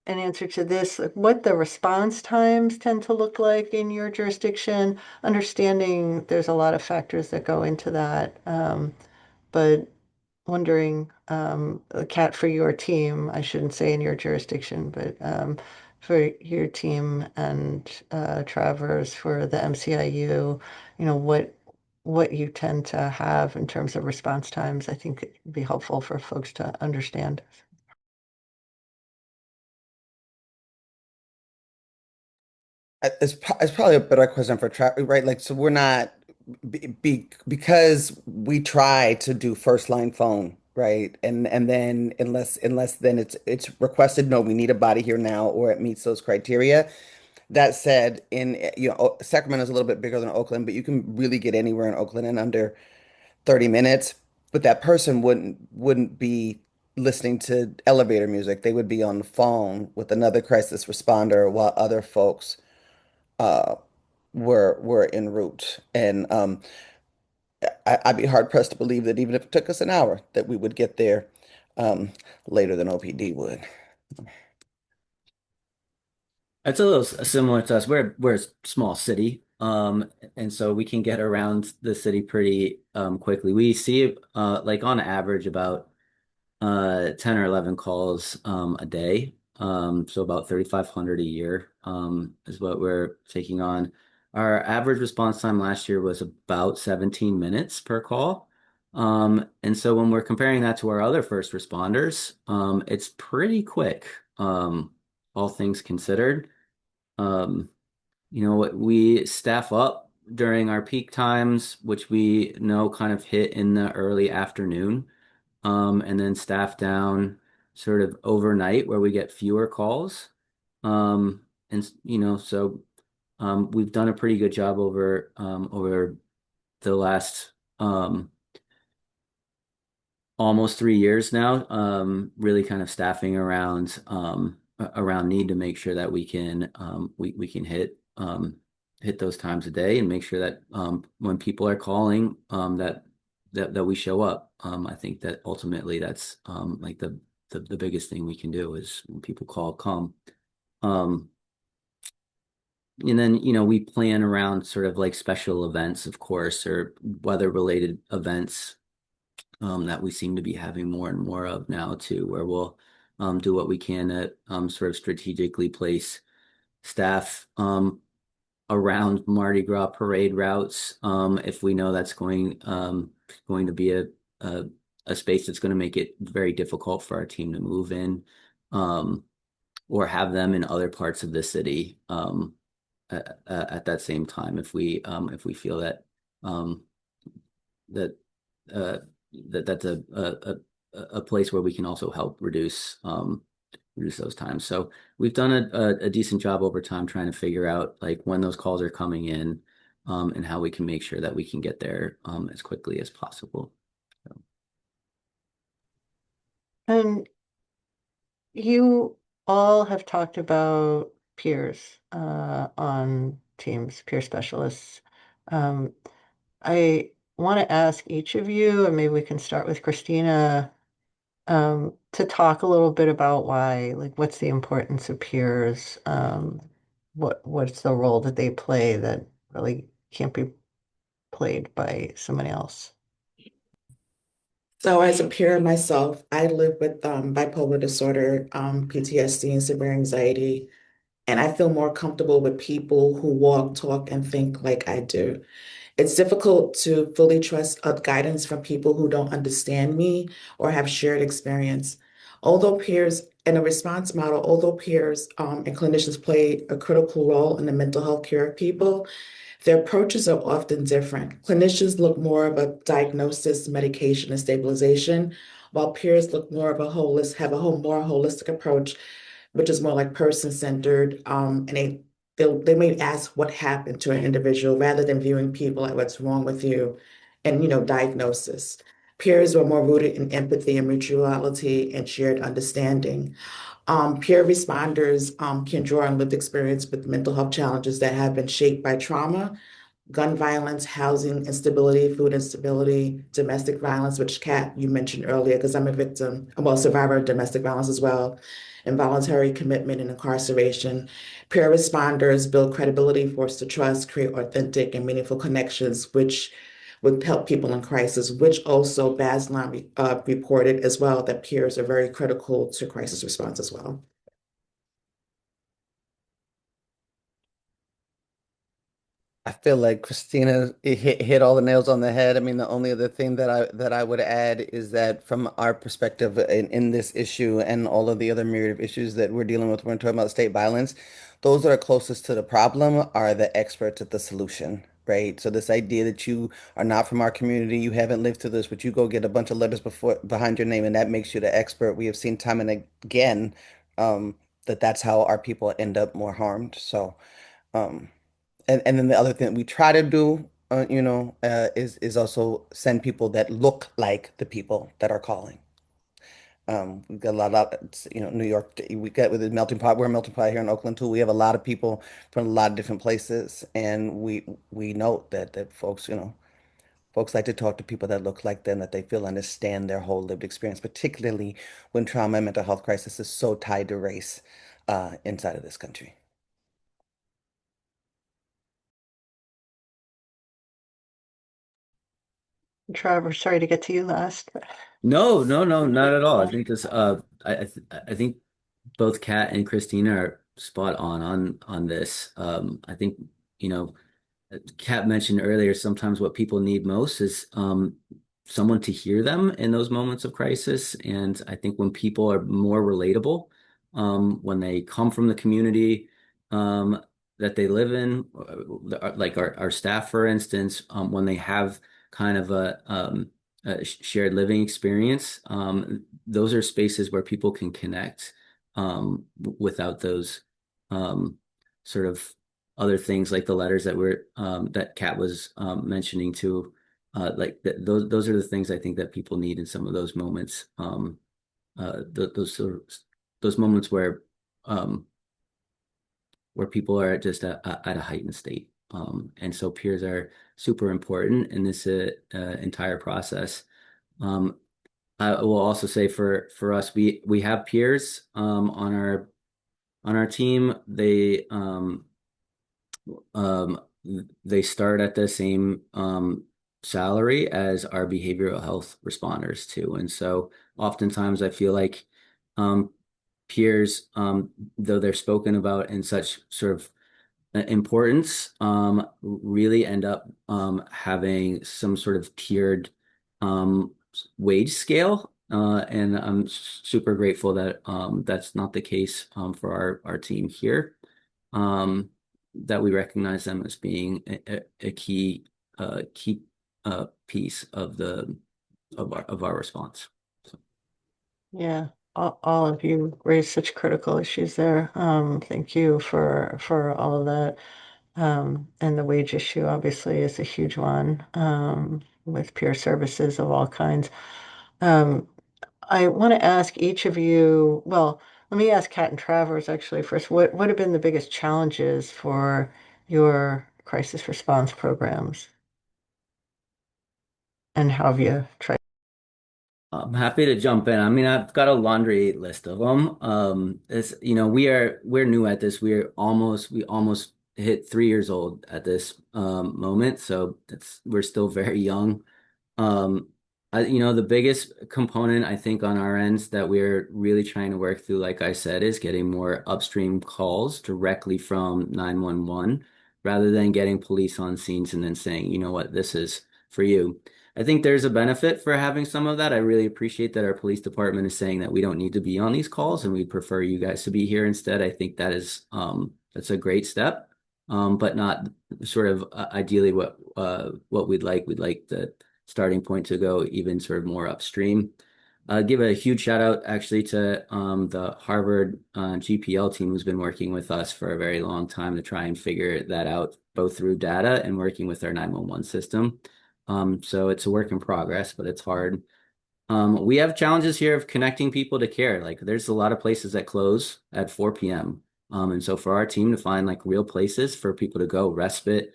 [SPEAKER 3] an answer to this, like what the response times tend to look like in your jurisdiction, understanding there's a lot of factors that go into that. But wondering, Kat, for your team, I shouldn't say in your jurisdiction, but for your team and Travers for the MCIU, what you tend to have in terms of response times. I think it'd be helpful for folks to understand.
[SPEAKER 4] It's probably a better question for Travis, right? Like, so we're not because we try to do first line phone, right? And then unless then it's requested, no, we need a body here now, or it meets those criteria. That said, Sacramento's a little bit bigger than Oakland, but you can really get anywhere in Oakland in under 30 minutes. But that person wouldn't be listening to elevator music. They would be on the phone with another crisis responder while other folks uh, were en route. And I'd be hard pressed to believe that even if it took us an hour, that we would get there um, later than OPD would.
[SPEAKER 5] It's a little similar to us. We're a small city, and so we can get around the city pretty quickly. We see like on average about 10 or 11 calls a day. So about 3,500 a year is what we're taking on. Our average response time last year was about 17 minutes per call. And so when we're comparing that to our other first responders, it's pretty quick, all things considered. Um, we staff up during our peak times, which we know kind of hit in the early afternoon, and then staff down sort of overnight where we get fewer calls. And so we've done a pretty good job over the last almost 3 years now, really kind of staffing around need to make sure that we can we can hit those times a day and make sure that when people are calling that we show up. I think that ultimately that's like the biggest thing we can do is when people call, come. And then, we plan around sort of like special events, of course, or weather related events that we seem to be having more and more of now too, where we'll do what we can to sort of strategically place staff around Mardi Gras parade routes if we know that's going to be a space that's going to make it very difficult for our team to move in, or have them in other parts of the city at that same time if we feel that that uh, that's a place where we can also help reduce those times. So we've done a decent job over time trying to figure out like when those calls are coming in, and how we can make sure that we can get there as quickly as possible. So.
[SPEAKER 3] And you all have talked about peers on teams, peer specialists. I want to ask each of you, and maybe we can start with Christina, to talk a little bit about why, like, what's the importance of peers? What's the role that they play that really can't be played by someone else?
[SPEAKER 6] So as a peer myself, I live with bipolar disorder, PTSD, and severe anxiety, and I feel more comfortable with people who walk, talk, and think like I do. It's difficult to fully trust guidance from people who don't understand me or have shared experience. Although peers in a response model, although peers and clinicians play a critical role in the mental health care of people, their approaches are often different. Clinicians look more of a diagnosis, medication, and stabilization, while peers look more of a have a whole more holistic approach, which is more like person-centered, and they may ask what happened to an individual rather than viewing people like what's wrong with you and diagnosis. Peers are more rooted in empathy and mutuality and shared understanding. Peer responders can draw on lived experience with mental health challenges that have been shaped by trauma, gun violence, housing instability, food instability, domestic violence, which Kat, you mentioned earlier, because I'm a victim, well, survivor of domestic violence as well, involuntary commitment and incarceration. Peer responders build credibility, foster trust, create authentic and meaningful connections, which would help people in crisis, which also Bazelon reported as well, that peers are very critical to crisis response as well.
[SPEAKER 4] I feel like Christina hit all the nails on the head. I mean, the only other thing that I would add is that from our perspective in this issue and all of the other myriad of issues that we're dealing with when we're talking about state violence, those that are closest to the problem are the experts at the solution, right? So this idea that you are not from our community, you haven't lived through this, but you go get a bunch of letters behind your name, and that makes you the expert. We have seen time and again that that's how our people end up more harmed. So. Um, and then the other thing we try to do, is also send people that look like the people that are calling. We've got a lot of, New York, we got with the melting pot. We're a melting pot here in Oakland too. We have a lot of people from a lot of different places, and we note that folks, folks like to talk to people that look like them, that they feel understand their whole lived experience, particularly when trauma and mental health crisis is so tied to race, inside of this country.
[SPEAKER 3] Travers, sorry to get to you last.
[SPEAKER 5] No, no, no, not at all. I think this I think both Kat and Christina are spot on this. I think, you know, Kat mentioned earlier, sometimes what people need most is someone to hear them in those moments of crisis. And I think when people are more relatable, when they come from the community that they live in, like our staff, for instance, when they have kind of a shared living experience, those are spaces where people can connect without those sort of other things like the letters that Kat was mentioning too. Those are the things I think that people need in some of those moments. Those moments where people are just at a heightened state. And so peers are super important in this entire process. I will also say for us, we have peers on our team. They start at the same salary as our behavioral health responders too. And so oftentimes I feel like peers, though they're spoken about in such sort of importance, really end up having some sort of tiered wage scale. And I'm super grateful that that's not the case for our team here. That we recognize them as being a key piece of our response. So.
[SPEAKER 3] Yeah, all of you raised such critical issues there. Thank you for all of that. And the wage issue obviously is a huge one, with peer services of all kinds. I want to ask each of you, well, let me ask Kat and Travers actually first. What have been the biggest challenges for your crisis response programs? And how have you tried?
[SPEAKER 5] I'm happy to jump in. I mean, I've got a laundry list of them. It's, we're new at this. We almost hit 3 years old at this moment, so we're still very young. Um, the biggest component I think on our ends that we're really trying to work through, like I said, is getting more upstream calls directly from 911 rather than getting police on scenes and then saying, you know what, this is for you. I think there's a benefit for having some of that. I really appreciate that our police department is saying that we don't need to be on these calls and we'd prefer you guys to be here instead. I think that's a great step, but not sort of ideally what we'd like. We'd like the starting point to go even sort of more upstream. Give a huge shout out actually to the Harvard GPL team who's been working with us for a very long time to try and figure that out, both through data and working with our 911 system. So it's a work in progress, but it's hard. We have challenges here of connecting people to care. Like there's a lot of places that close at 4 p.m. And so for our team to find like real places for people to go, respite,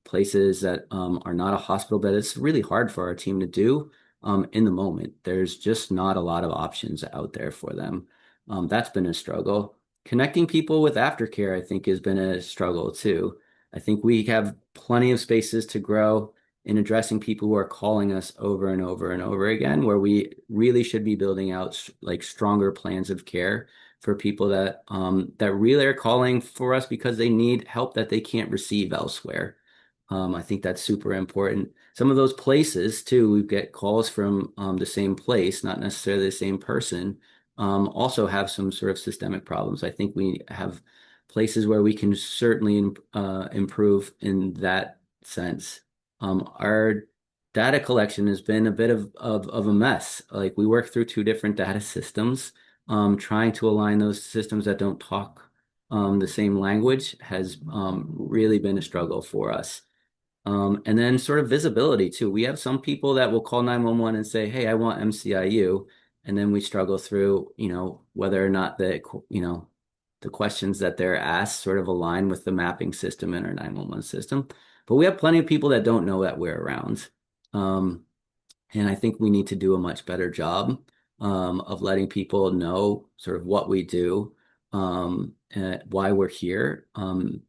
[SPEAKER 5] places that are not a hospital bed, it's really hard for our team to do in the moment. There's just not a lot of options out there for them. That's been a struggle. Connecting people with aftercare, I think, has been a struggle too. I think we have plenty of spaces to grow in addressing people who are calling us over and over and over again, where we really should be building out like stronger plans of care for people that really are calling for us because they need help that they can't receive elsewhere. I think that's super important. Some of those places too, we get calls from the same place, not necessarily the same person, also have some sort of systemic problems. I think we have places where we can certainly improve in that sense. Our data collection has been a bit of a mess. Like we work through two different data systems. Trying to align those systems that don't talk the same language has really been a struggle for us. And then sort of visibility too. We have some people that will call 911 and say, "Hey, I want MCIU," and then we struggle through, whether or not the questions that they're asked sort of align with the mapping system in our 911 system. But we have plenty of people that don't know that we're around. And I think we need to do a much better job of letting people know sort of what we do, and why we're here, and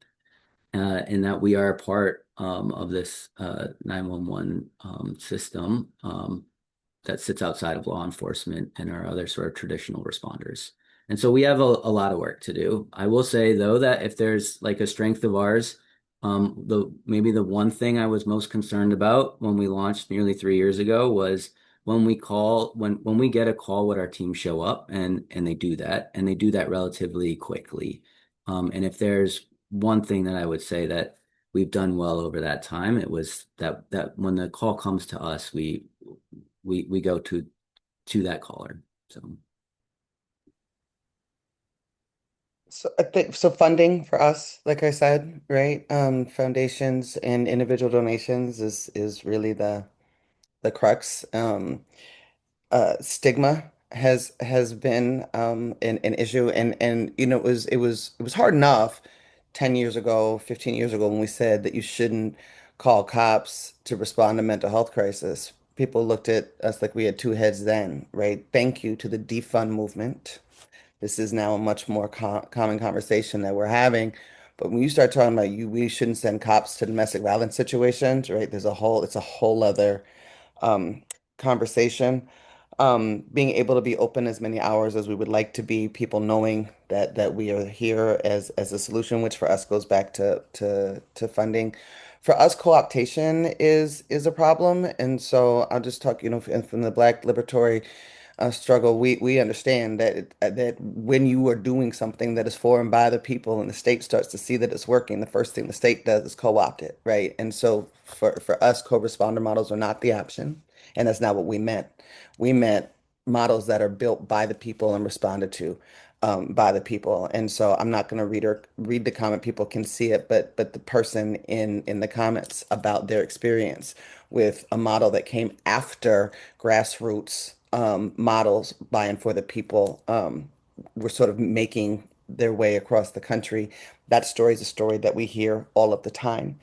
[SPEAKER 5] that we are a part of this 911 system that sits outside of law enforcement and our other sort of traditional responders. And so we have a lot of work to do. I will say though that if there's like a strength of ours, maybe the one thing I was most concerned about when we launched nearly 3 years ago was when we get a call, would our team show up, and they do that, and they do that relatively quickly. And if there's one thing that I would say that we've done well over that time, it was that when the call comes to us, we go to that caller.
[SPEAKER 4] So I think so funding for us, like I said, right? Foundations and individual donations is really the crux. Stigma has been an issue, and it was hard enough 10 years ago, 15 years ago when we said that you shouldn't call cops to respond to mental health crisis. People looked at us like we had two heads then, right? Thank you to the defund movement. This is now a much more common conversation that we're having. But when you start talking about we shouldn't send cops to domestic violence situations, right? It's a whole other um, conversation. Being able to be open as many hours as we would like to be, people knowing that we are here as a solution, which for us goes back to funding. For us, co-optation is a problem, and so I'll just talk, from the Black liberatory struggle. We understand that when you are doing something that is for and by the people, and the state starts to see that it's working, the first thing the state does is co-opt it, right? And so for us, co-responder models are not the option, and that's not what we meant. We meant models that are built by the people and responded to by the people. And so I'm not going to read the comment. People can see it, but the person in the comments about their experience with a model that came after grassroots models by and for the people were sort of making their way across the country. That story is a story that we hear all of the time.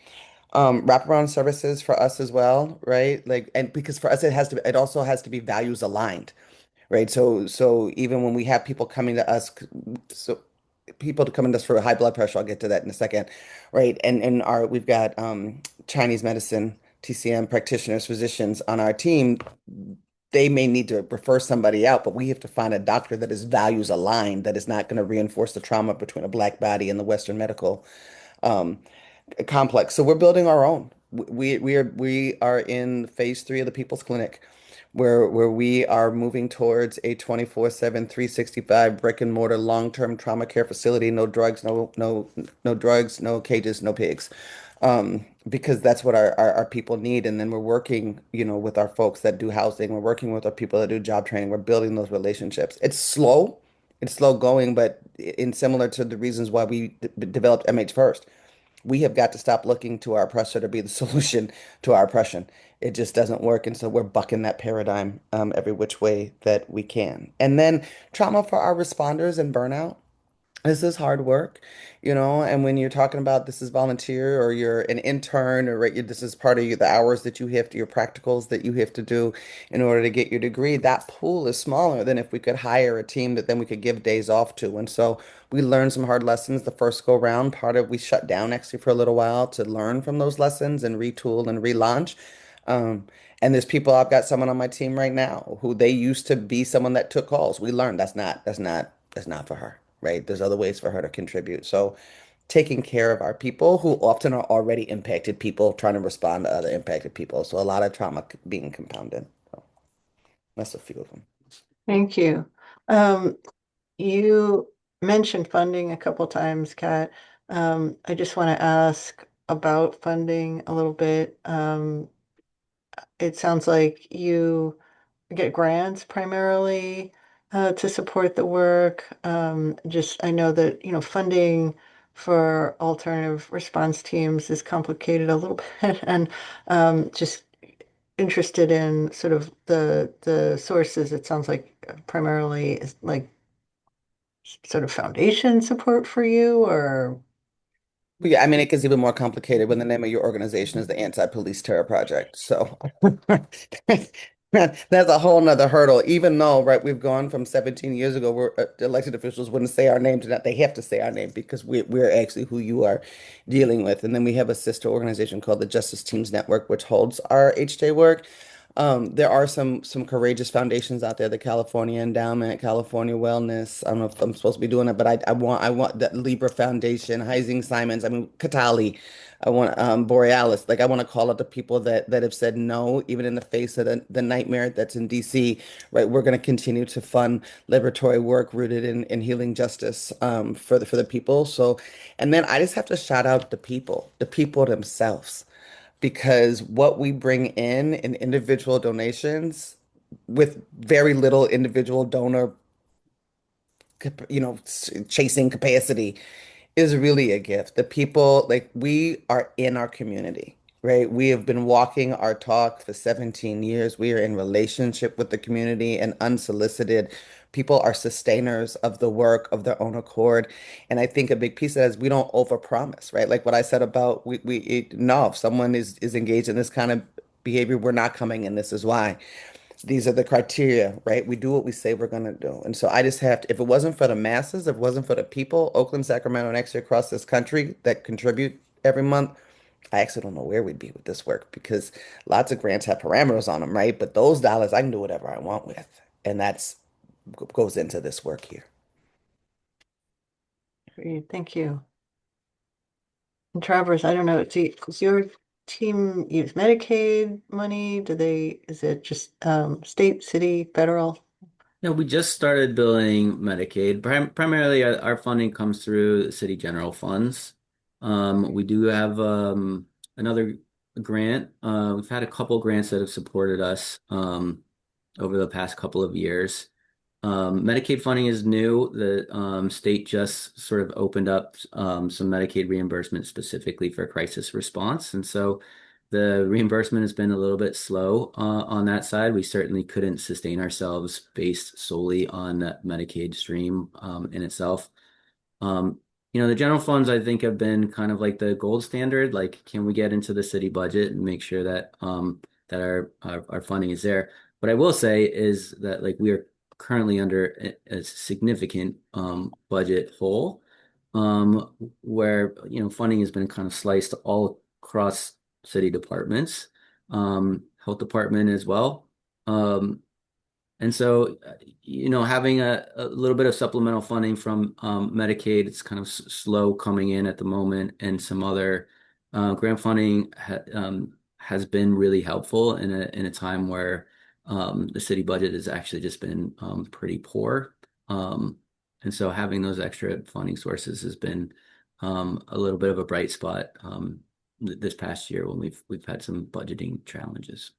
[SPEAKER 4] Wraparound services for us as well, right? Like, and because for us it also has to be values aligned, right? So even when we have people coming to us, so people to come to us for high blood pressure, I'll get to that in a second, right? And we've got Chinese medicine, TCM practitioners, physicians on our team. They may need to refer somebody out, but we have to find a doctor that is values aligned, that is not going to reinforce the trauma between a Black body and the Western medical um, complex. So we're building our own. We are in phase 3 of the People's Clinic, where we are moving towards a 24/7, 365 brick and mortar long-term trauma care facility. No drugs, no drugs, no cages, no pigs. Because that's what our people need. And then we're working, with our folks that do housing. We're working with our people that do job training. We're building those relationships. It's slow. It's slow going, but in similar to the reasons why we developed MH First, we have got to stop looking to our oppressor to be the solution to our oppression. It just doesn't work. And so we're bucking that paradigm every which way that we can. And then trauma for our responders and burnout. This is hard work, and when you're talking about this is volunteer or you're an intern or right, this is part of the hours that you have to, your practicals that you have to do in order to get your degree, that pool is smaller than if we could hire a team that then we could give days off to. And so we learned some hard lessons the first go round. We shut down actually for a little while to learn from those lessons and retool and relaunch. And there's I've got someone on my team right now who they used to be someone that took calls. We learned that's not is not for her, right? There's other ways for her to contribute. So taking care of our people who often are already impacted people trying to respond to other impacted people. So a lot of trauma being compounded. So that's a few of them.
[SPEAKER 3] Thank you. You mentioned funding a couple times, Kat. I just want to ask about funding a little bit. It sounds like you get grants primarily to support the work. Just I know that, funding for alternative response teams is complicated a little bit, and just interested in sort of the sources. It sounds like primarily is like sort of foundation support for you, or
[SPEAKER 4] Yeah, I mean, it gets even more complicated when the name of your organization is the Anti-Police Terror Project. So that's a whole nother hurdle. Even though, right, we've gone from 17 years ago where elected officials wouldn't say our name to that. They have to say our name because we're actually who you are dealing with. And then we have a sister organization called the Justice Teams Network, which holds our HJ work. There are some courageous foundations out there, the California Endowment, California Wellness. I don't know if I'm supposed to be doing it, but I want that Libra Foundation, Heising Simons, I mean Katali. I want Borealis. Like I want to call out the people that have said no, even in the face of the nightmare that's in DC, right? We're going to continue to fund liberatory work rooted in healing justice for the people. So, and then I just have to shout out the people themselves because what we bring in individual donations with very little individual donor, chasing capacity is really a gift. The people, like we are in our community, right? We have been walking our talk for 17 years. We are in relationship with the community and unsolicited. People are sustainers of the work of their own accord. And I think a big piece of that is we don't overpromise, right? Like what I said about no, if someone is engaged in this kind of behavior, we're not coming in. This is why. These are the criteria, right? We do what we say we're going to do. And so I just have to, if it wasn't for the masses, if it wasn't for the people, Oakland, Sacramento, and actually across this country that contribute every month, I actually don't know where we'd be with this work because lots of grants have parameters on them, right? But those dollars I can do whatever I want with. And that's goes into this work here.
[SPEAKER 3] great, thank you. And Travers, I don't know, does your team use Medicaid money? Is it just state, city, federal?
[SPEAKER 5] Yeah, we just started billing Medicaid. Primarily, our funding comes through city general funds. We do have another grant. We've had a couple grants that have supported us over the past couple of years. Medicaid funding is new. The state just sort of opened up some Medicaid reimbursement specifically for crisis response. And so the reimbursement has been a little bit slow on that side. We certainly couldn't sustain ourselves based solely on that Medicaid stream in itself. The general funds I think have been kind of like the gold standard. Like, can we get into the city budget and make sure that that our funding is there? What I will say is that like we are currently under a significant budget hole where funding has been kind of sliced all across city departments, health department as well. And so, having a little bit of supplemental funding from Medicaid, it's kind of slow coming in at the moment, and some other grant funding has been really helpful in a time where the city budget has actually just been pretty poor. And so having those extra funding sources has been a little bit of a bright spot this past year when we've had some budgeting challenges.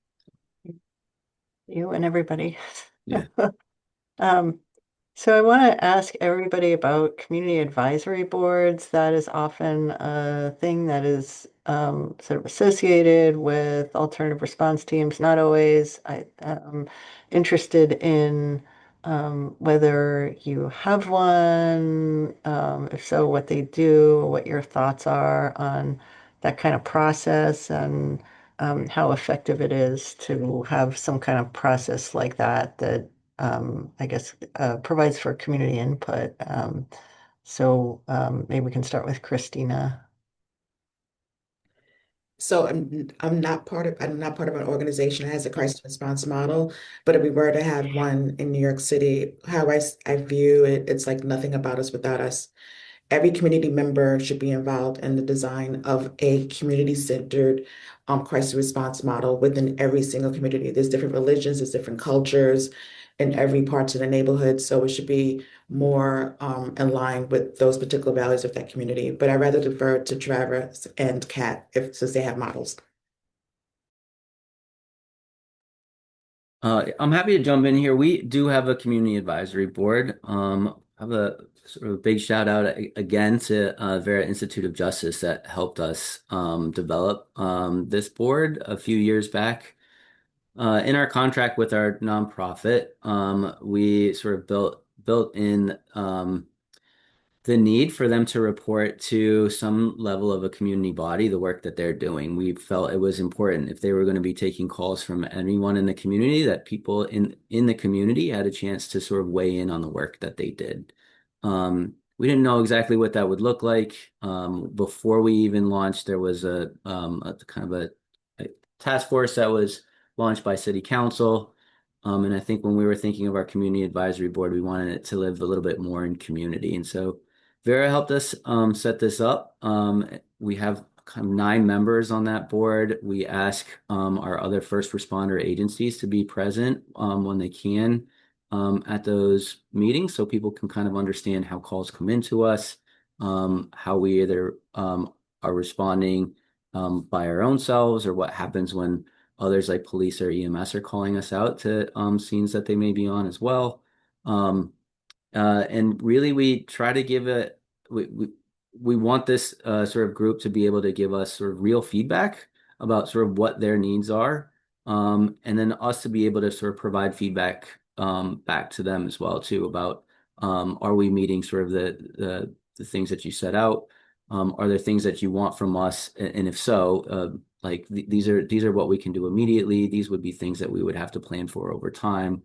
[SPEAKER 3] You and everybody.
[SPEAKER 5] Yeah.
[SPEAKER 3] So I want to ask everybody about community advisory boards. That is often a thing that is sort of associated with alternative response teams. Not always. I'm interested in whether you have one, if so, what they do, what your thoughts are on that kind of process, and how effective it is to have some kind of process like that I guess provides for community input. So maybe we can start with Christina.
[SPEAKER 6] So I'm not part of an organization that has a crisis response model, but if we were to have one in New York City, how I view it, it's like nothing about us without us. Every community member should be involved in the design of a community-centered crisis response model within every single community. There's different religions, there's different cultures in every part of the neighborhood, so it should be more in line with those particular values of that community. But I'd rather defer to Travers and Kat since they have models.
[SPEAKER 5] I'm happy to jump in here. We do have a community advisory board. I have a sort of big shout out again to Vera Institute of Justice that helped us develop this board a few years back. In our contract with our nonprofit, we sort of built in the need for them to report to some level of a community body the work that they're doing. We felt it was important if they were going to be taking calls from anyone in the community, that people in the community had a chance to sort of weigh in on the work that they did. We didn't know exactly what that would look like. Before we even launched, there was a kind of a task force that was launched by City Council. And I think when we were thinking of our community advisory board, we wanted it to live a little bit more in community. And so Vera helped us set this up. We have kind of 9 members on that board. We ask our other first responder agencies to be present when they can at those meetings so people can kind of understand how calls come into us, how we either are responding by our own selves, or what happens when others like police or EMS are calling us out to scenes that they may be on as well. And really, we try to give it, we want this sort of group to be able to give us sort of real feedback about sort of what their needs are. And then us to be able to sort of provide feedback back to them as well, too, about are we meeting sort of the things that you set out? Are there things that you want from us? And if so, like these are what we can do immediately. These would be things that we would have to plan for over time.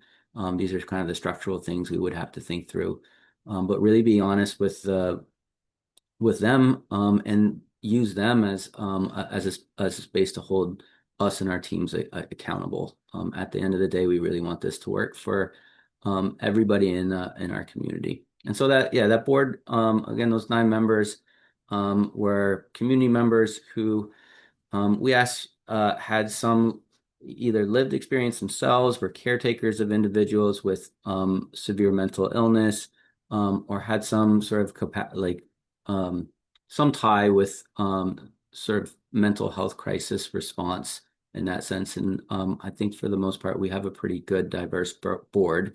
[SPEAKER 5] These are kind of the structural things we would have to think through, but really be honest with them and use them as a space to hold us and our teams accountable. At the end of the day, we really want this to work for everybody in our community. And so that board, again, those 9 members were community members who we asked had some either lived experience themselves, were caretakers of individuals with severe mental illness, or had some sort of some tie with sort of mental health crisis response in that sense. And I think for the most part, we have a pretty good diverse board.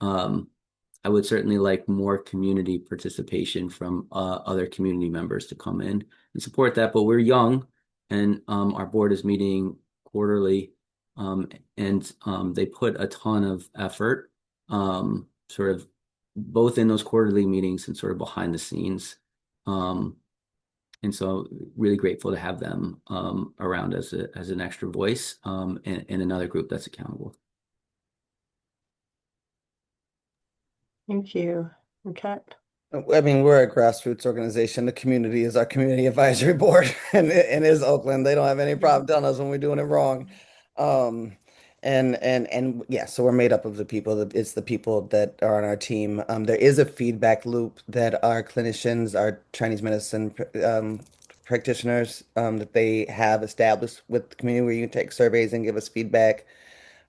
[SPEAKER 5] I would certainly like more community participation from other community members to come in and support that, but we're young. And our board is meeting quarterly, and they put a ton of effort, sort of both in those quarterly meetings and sort of behind the scenes. And so really grateful to have them around as an extra voice and another group that's accountable.
[SPEAKER 3] Thank you. Okay.
[SPEAKER 4] I mean, we're a grassroots organization. The community is our community advisory board, and is Oakland. They don't have any problem telling us when we're doing it wrong. And yeah, so we're made up of the people. It's the people that are on our team. There is a feedback loop that our clinicians, our Chinese medicine practitioners, that they have established with the community, where you can take surveys and give us feedback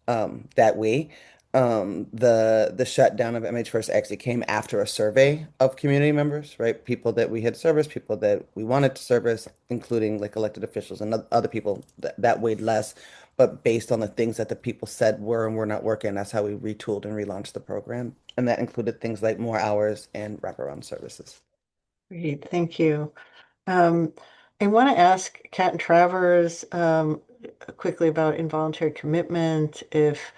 [SPEAKER 4] that way. The shutdown of MH First actually came after a survey of community members, right? People that we had serviced, people that we wanted to service, including like elected officials and other people that weighed less. But based on the things that the people said were and were not working, that's how we retooled and relaunched the program. And that included things like more hours and wraparound services.
[SPEAKER 3] Great, thank you. I want to ask Kat and Travers quickly about involuntary commitment. If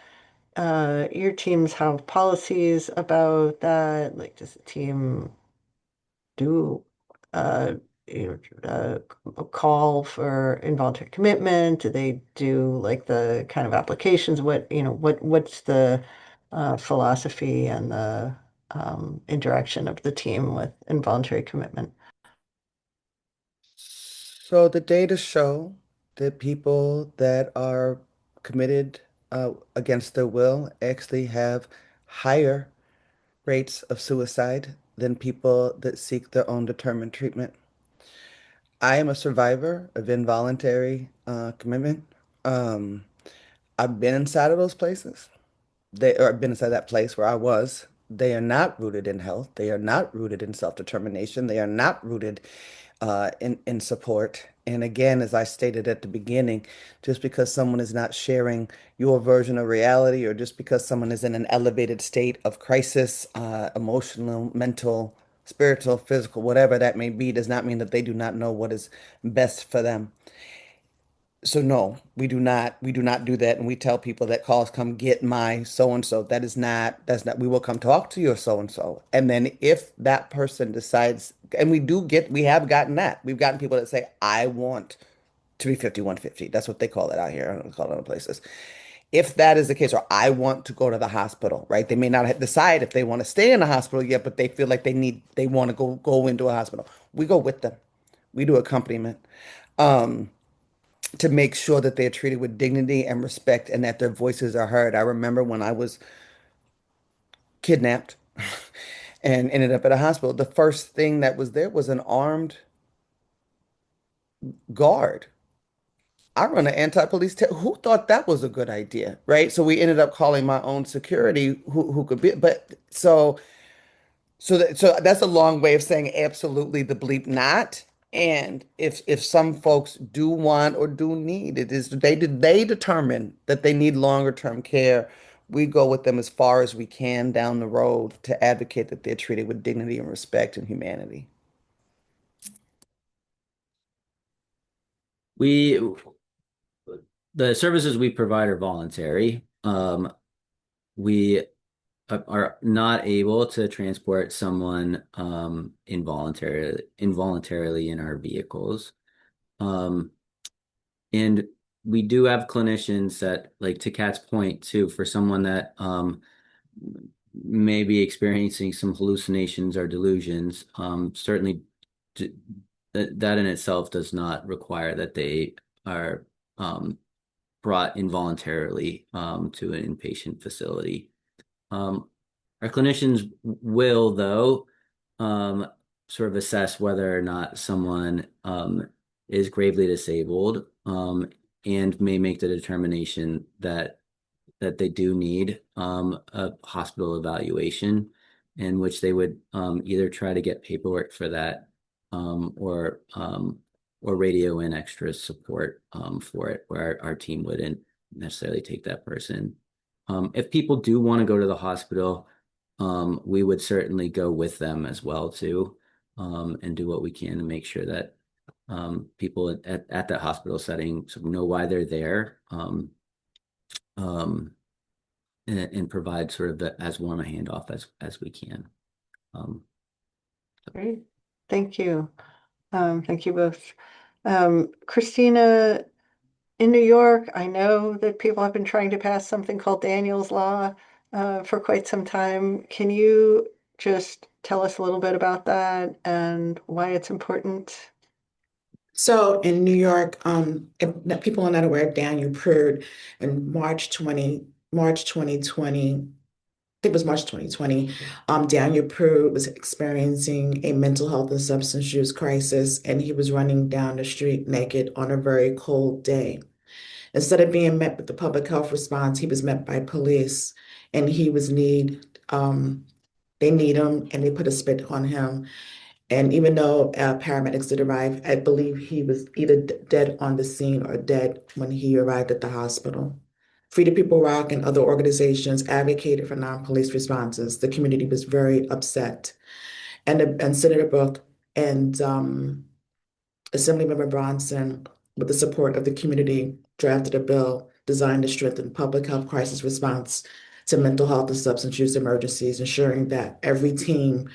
[SPEAKER 3] your teams have policies about that, like does the team do a call for involuntary commitment? Do they do like the kind of applications? What's the philosophy and the interaction of the team with involuntary commitment?
[SPEAKER 4] So the data show that people that are committed against their will actually have higher rates of suicide than people that seek their own determined treatment. I am a survivor of involuntary commitment. Um, I've been inside of those places. I've been inside that place where I was. They are not rooted in health. They are not rooted in self-determination. They are not rooted in support. And again, as I stated at the beginning, just because someone is not sharing your version of reality, or just because someone is in an elevated state of crisis, emotional, mental, spiritual, physical, whatever that may be, does not mean that they do not know what is best for them. So no, we do not do that. And we tell people that calls, come get my so-and-so. That's not, we will come talk to your so-and-so. And then if that person decides, and we have gotten that. We've gotten people that say, I want to be 5150. That's what they call it out here. I don't know call it other places. If that is the case, or I want to go to the hospital, right? They may not decide if they want to stay in the hospital yet, but they feel like they want to go into a hospital. We go with them. We do accompaniment. Um, to make sure that they're treated with dignity and respect and that their voices are heard. I remember when I was kidnapped and ended up at a hospital, the first thing that was there was an armed guard. I run an anti-police who thought that was a good idea, right? So we ended up calling my own security who could be, but so that's a long way of saying absolutely the bleep not. And if some folks do want or do need, it is they determine that they need longer term care. We go with them as far as we can down the road to advocate that they're treated with dignity and respect and humanity.
[SPEAKER 5] We the services we provide are voluntary. We are not able to transport someone involuntarily in our vehicles. And we do have clinicians that, like to Kat's point too, for someone that may be experiencing some hallucinations or delusions, certainly that in itself does not require that they are brought involuntarily to an inpatient facility. Our clinicians will, though, sort of assess whether or not someone is gravely disabled, and may make the determination that they do need a hospital evaluation, in which they would either try to get paperwork for that, or radio in extra support for it, where our team wouldn't necessarily take that person. If people do want to go to the hospital, we would certainly go with them as well too, and do what we can to make sure that people at that hospital setting sort of know why they're there, and provide sort of as warm a handoff as we can.
[SPEAKER 3] Great. Thank you. Thank you both. Christina, in New York, I know that people have been trying to pass something called Daniel's Law for quite some time. Can you just tell us a little bit about that and why it's important?
[SPEAKER 6] So in New York, if people are not aware, Daniel Prude in March 2020, I think it was March 2020, Daniel Prude was experiencing a mental health and substance use crisis, and he was running down the street naked on a very cold day. Instead of being met with the public health response, he was met by police, and they need him, and they put a spit on him. And even though paramedics did arrive, I believe he was either dead on the scene or dead when he arrived at the hospital. Free the People Rock and other organizations advocated for non-police responses. The community was very upset. And Senator Brooke and Assemblymember Bronson, with the support of the community, drafted a bill designed to strengthen public health crisis response to mental health and substance use emergencies, ensuring that every team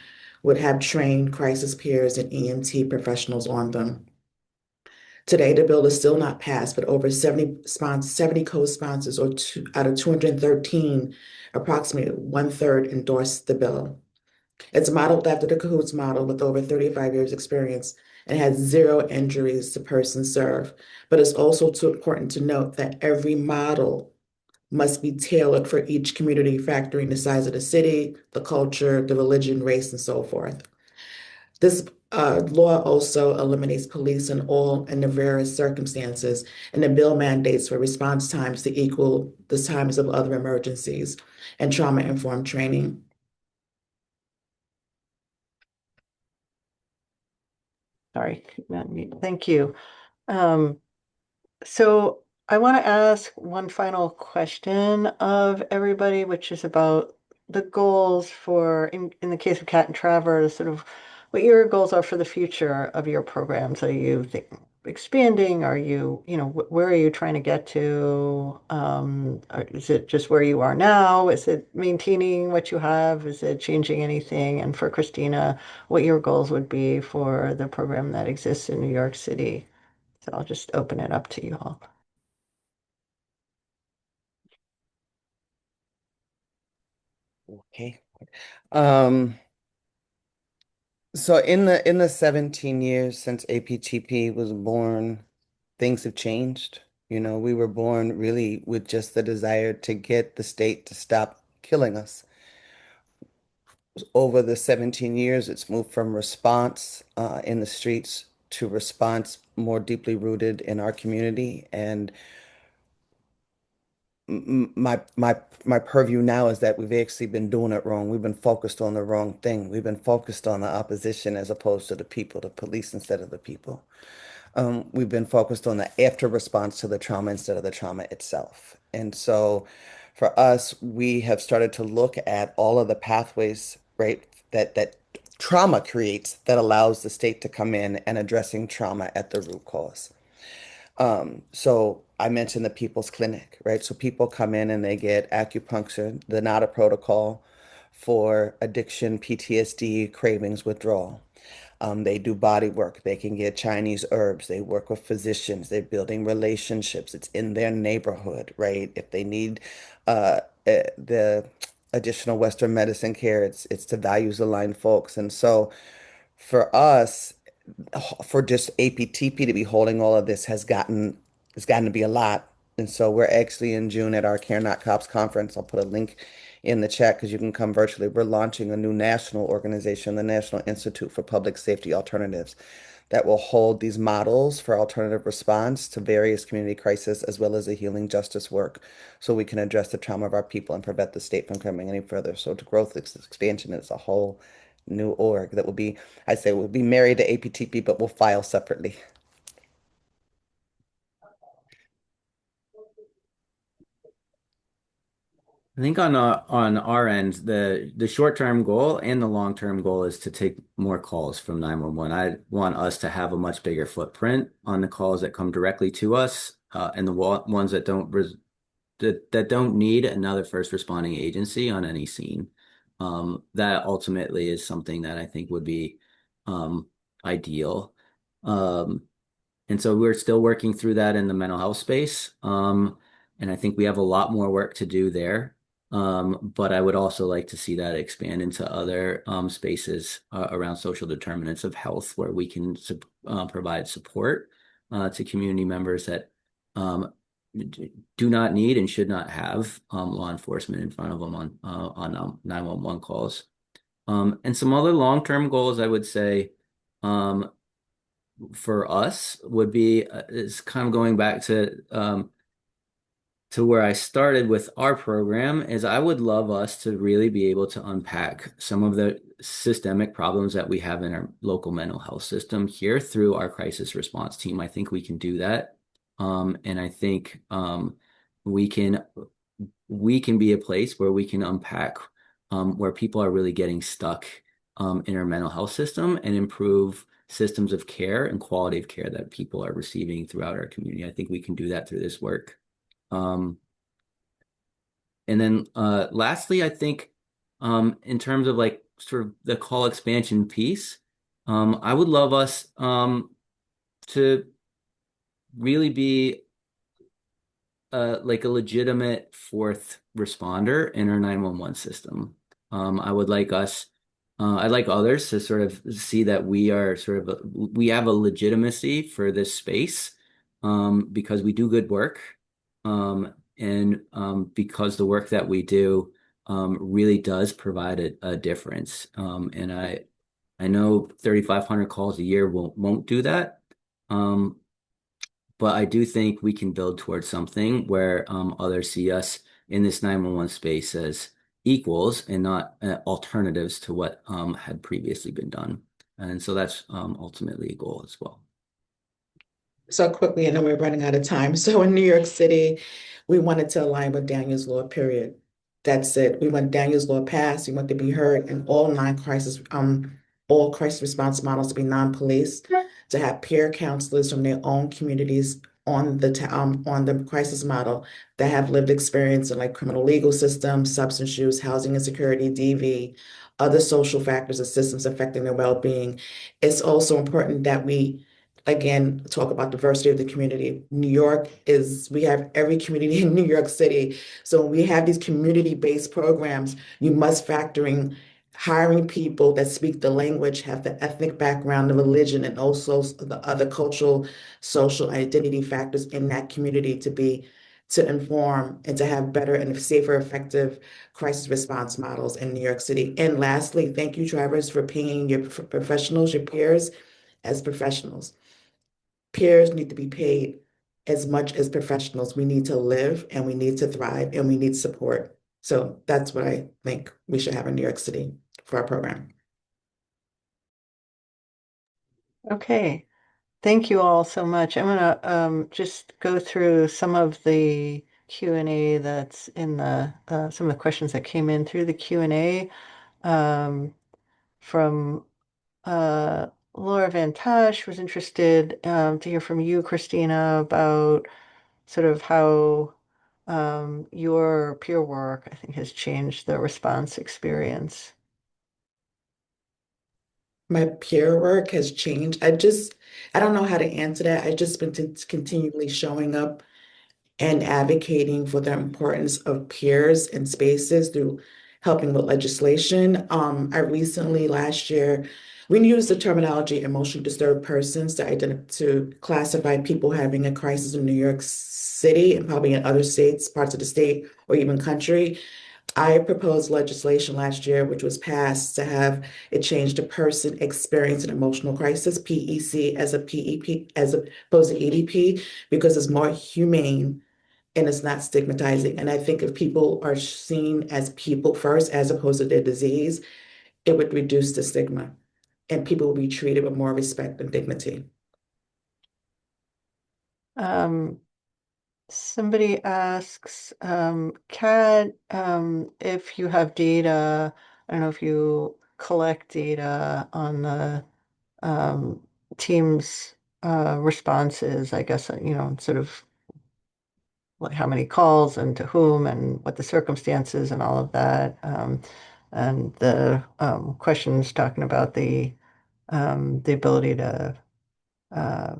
[SPEAKER 6] would have trained crisis peers and EMT professionals on them. Today, the bill is still not passed, but over 70 co-sponsors, or out of 213, approximately 1/3 endorsed the bill. It's modeled after the Cahoots model with over 35 years experience and had 0 injuries to persons served. But it's also too important to note that every model must be tailored for each community, factoring the size of the city, the culture, the religion, race, and so forth. This law also eliminates police in the various circumstances, and the bill mandates for response times to equal the times of other emergencies and trauma-informed training.
[SPEAKER 3] Sorry, thank you. So I want to ask one final question of everybody, which is about the goals for, in the case of Cat and Travers, sort of what your goals are for the future of your programs. Are you expanding? Are you, where are you trying to get to? Is it just where you are now? Is it maintaining what you have? Is it changing anything? And for Christina, what your goals would be for the program that exists in New York City? So I'll just open it up to you all.
[SPEAKER 4] Okay. So in the 17 years since APTP was born, things have changed. We were born really with just the desire to get the state to stop killing us. Over the 17 years, it's moved from response in the streets to response more deeply rooted in our community. And my purview now is that we've actually been doing it wrong. We've been focused on the wrong thing. We've been focused on the opposition as opposed to the people, the police instead of the people. We've been focused on the after response to the trauma instead of the trauma itself. And so for us, we have started to look at all of the pathways, right, that trauma creates that allows the state to come in and addressing trauma at the root cause. So I mentioned the People's Clinic, right? So people come in and they get acupuncture, the NADA protocol for addiction, PTSD, cravings, withdrawal. They do body work. They can get Chinese herbs. They work with physicians. They're building relationships. It's in their neighborhood, right? If they need the additional Western medicine care, it's to values aligned folks. And so for us, for just APTP to be holding all of this has gotten to be a lot. And so we're actually in June at our Care Not Cops conference. I'll put a link in the chat because you can come virtually. We're launching a new national organization, the National Institute for Public Safety Alternatives, that will hold these models for alternative response to various community crises as well as the healing justice work so we can address the trauma of our people and prevent the state from coming any further. So to growth expansion is a whole new org that will be, I say, will be married to APTP, but will file separately.
[SPEAKER 5] I think on our end, the short-term goal and the long-term goal is to take more calls from 911. I want us to have a much bigger footprint on the calls that come directly to us, and the ones that don't need another first responding agency on any scene. That ultimately is something that I think would be ideal. And so we're still working through that in the mental health space. And I think we have a lot more work to do there. But I would also like to see that expand into other spaces around social determinants of health where we can provide support to community members that do not need and should not have law enforcement in front of them on 911 calls. And some other long-term goals I would say for us would be is kind of going back to where I started with our program is I would love us to really be able to unpack some of the systemic problems that we have in our local mental health system here through our crisis response team. I think we can do that. And I think we can be a place where we can unpack where people are really getting stuck in our mental health system and improve systems of care and quality of care that people are receiving throughout our community. I think we can do that through this work. And then lastly, I think in terms of like sort of the call expansion piece, I would love us to really be like a legitimate fourth responder in our 911 system. I would like us I'd like others to sort of see that we are we have a legitimacy for this space, because we do good work, and because the work that we do really does provide a difference. And I know 3,500 calls a year won't do that. Um, but I do think we can build towards something where others see us in this 911 space as equals and not alternatives to what had previously been done. And so that's ultimately a goal as well.
[SPEAKER 6] So quickly, I know we're running out of time. So in New York City, we wanted to align with Daniel's Law, period. That's it. We want Daniel's Law passed. We want to be heard, and all crisis response models to be non-police, to have peer counselors from their own communities on the crisis model that have lived experience in like criminal legal system, substance use, housing insecurity, DV, other social factors and systems affecting their well-being. It's also important that we again, talk about diversity of the community. We have every community in New York City. So when we have these community-based programs, you must factor in hiring people that speak the language, have the ethnic background, the religion, and also the other cultural, social identity factors in that community to inform and to have better and safer, effective crisis response models in New York City. And lastly, thank you, Travers, for paying your professionals, your peers as professionals. Peers need to be paid as much as professionals. We need to live and we need to thrive and we need support. So that's what I think we should have in New York City for our program.
[SPEAKER 3] Okay. Thank you all so much. I'm gonna just go through some of the Q&A that's in the some of the questions that came in through the Q&A from Laura Van Tash was interested to hear from you, Christina, about sort of how your peer work, I think, has changed the response experience.
[SPEAKER 6] My peer work has changed. I don't know how to answer that. I just been continually showing up and advocating for the importance of peers and spaces through helping with legislation. I recently, last year, we used the terminology emotionally disturbed persons to classify people having a crisis in New York City and probably in other states, parts of the state, or even country. I proposed legislation last year, which was passed to have it changed to person experiencing emotional crisis, PEC, as a PEP, as opposed to EDP, because it's more humane and it's not stigmatizing. And I think if people are seen as people first as opposed to their disease, it would reduce the stigma and people will be treated with more respect and dignity.
[SPEAKER 3] Somebody asks, Kat, if you have data, I don't know if you collect data on the team's responses, I guess, sort of like how many calls and to whom and what the circumstances and all of that. And the questions talking about the ability to uh,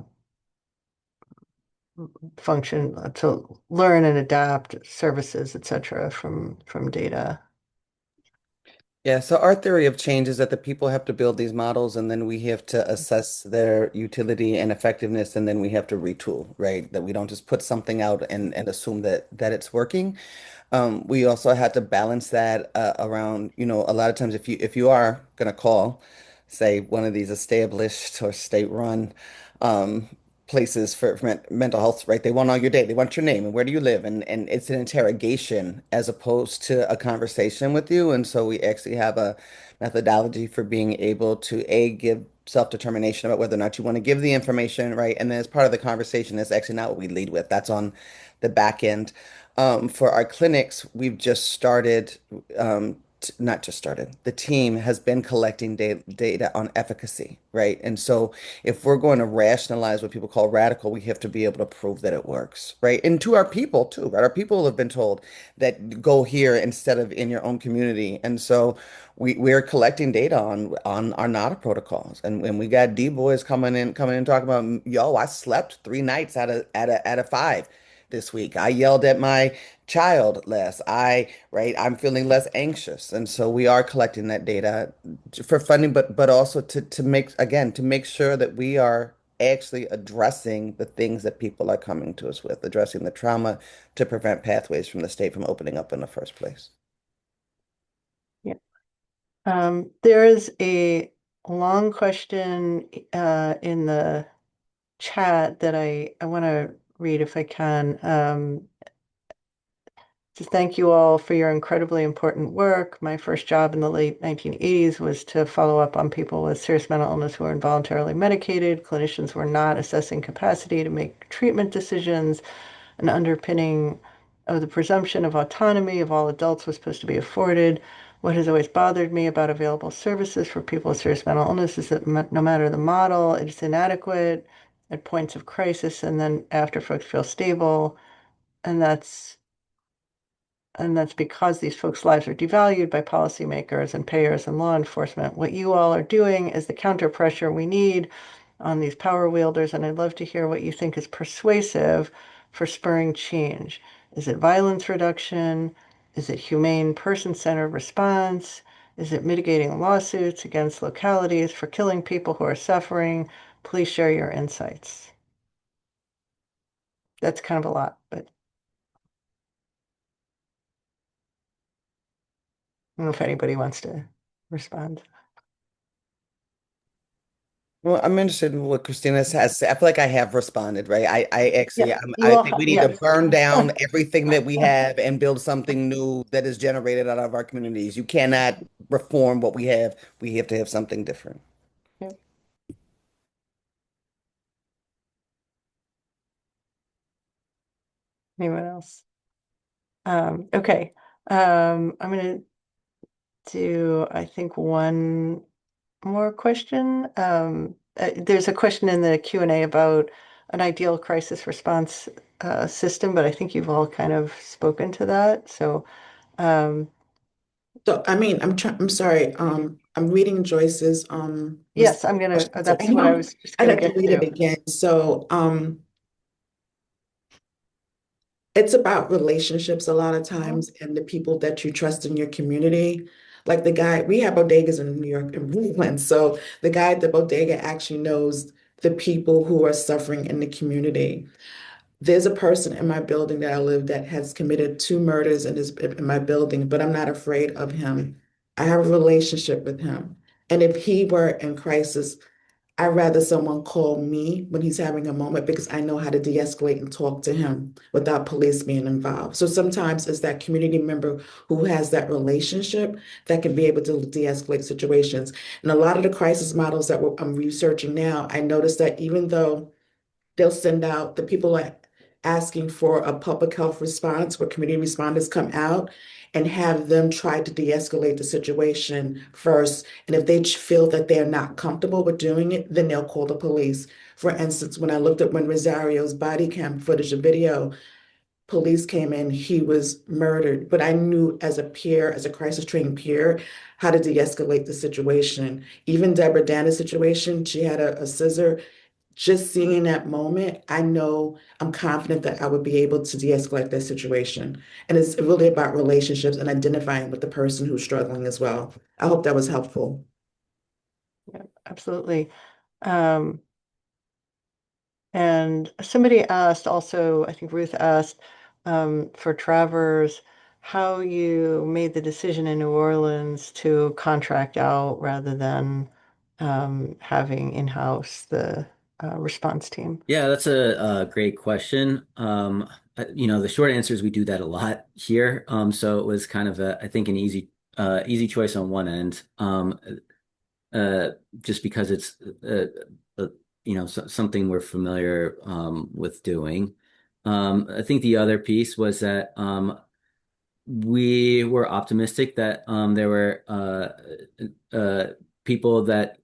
[SPEAKER 3] function, to learn and adapt services, etc., from data.
[SPEAKER 4] Yeah, so our theory of change is that the people have to build these models and then we have to assess their utility and effectiveness and then we have to retool, right? That we don't just put something out and assume that it's working. We also had to balance that around, a lot of times if you are gonna call, say one of these established or state-run um, places for mental health, right? They want all your data, they want your name and where do you live, and it's an interrogation as opposed to a conversation with you. And so we actually have a methodology for being able to give self-determination about whether or not you want to give the information, right? And then as part of the conversation, that's actually not what we lead with. That's on the back end. For our clinics, we've just started, not just started, the team has been collecting data on efficacy, right? And so if we're going to rationalize what people call radical, we have to be able to prove that it works, right? And to our people too, right? Our people have been told that go here instead of in your own community. And so we're collecting data on our NADA protocols. And we got D boys coming in talking about, yo, I slept 3 nights out of 5. this week. I yelled at my child less. I'm feeling less anxious. And so we are collecting that data for funding, but also to make sure that we are actually addressing the things that people are coming to us with, addressing the trauma to prevent pathways from the state from opening up in the first place.
[SPEAKER 3] Yeah. There is a long question in the chat that I want to read if I can. To thank you all for your incredibly important work. My first job in the late 1980s was to follow up on people with serious mental illness who were involuntarily medicated. Clinicians were not assessing capacity to make treatment decisions. An underpinning of the presumption of autonomy of all adults was supposed to be afforded. What has always bothered me about available services for people with serious mental illness is that no matter the model, it's inadequate at points of crisis and then after folks feel stable. And that's because these folks' lives are devalued by policymakers and payers and law enforcement. What you all are doing is the counter pressure we need on these power wielders, and I'd love to hear what you think is persuasive for spurring change. Is it violence reduction? Is it humane person-centered response? Is it mitigating lawsuits against localities for killing people who are suffering? Please share your insights. That's kind of a lot, but I don't know if anybody wants to respond.
[SPEAKER 4] Well, I'm interested in what Christina has to say. I feel like I have responded, right? I actually,
[SPEAKER 3] Yeah,
[SPEAKER 4] I think we need to burn down everything that we have and build something new that is generated out of our communities. You cannot reform what we have. We have to have something different.
[SPEAKER 3] Yeah. Anyone else? Okay. I'm going to do, I think, one more question. There's a question in the Q&A about an ideal crisis response system, but I think you've all kind of spoken to that. So,
[SPEAKER 6] So, I mean, I'm sorry. I'm reading Joyce's
[SPEAKER 3] yes, I'm going to, that's what I was just
[SPEAKER 6] I'd
[SPEAKER 3] going to
[SPEAKER 6] like to
[SPEAKER 3] get
[SPEAKER 6] read it
[SPEAKER 3] to.
[SPEAKER 6] again. So, it's about relationships a lot of times and the people that you trust in your community. Like the guy, we have bodegas in New York and Brooklyn. So the guy at the bodega actually knows the people who are suffering in the community. There's a person in my building that I live that has committed two murders in my building, but I'm not afraid of him. I have a relationship with him. And if he were in crisis, I'd rather someone call me when he's having a moment because I know how to de-escalate and talk to him without police being involved. So sometimes it's that community member who has that relationship that can be able to de-escalate situations. And a lot of the crisis models that I'm researching now, I noticed that even though they'll send out the people like asking for a public health response where community responders come out and have them try to de-escalate the situation first. And if they feel that they're not comfortable with doing it, then they'll call the police. For instance, when I looked at when Rosario's body cam footage and video, police came in, he was murdered. But I knew as a peer, as a crisis trained peer, how to de-escalate the situation. Even Deborah Dana's situation, she had a scissor. Just seeing that moment, I know I'm confident that I would be able to de-escalate that situation. And it's really about relationships and identifying with the person who's struggling as well. I hope that was helpful.
[SPEAKER 3] Yeah, absolutely. And somebody asked also, I think Ruth asked for Travers, how you made the decision in New Orleans to contract out rather than having in-house the response team.
[SPEAKER 5] Yeah, that's a great question. The short answer is we do that a lot here. So it was kind of I think, an easy choice on one end. Uh, just because it's something we're familiar with doing. I think the other piece was that we were optimistic that there were people that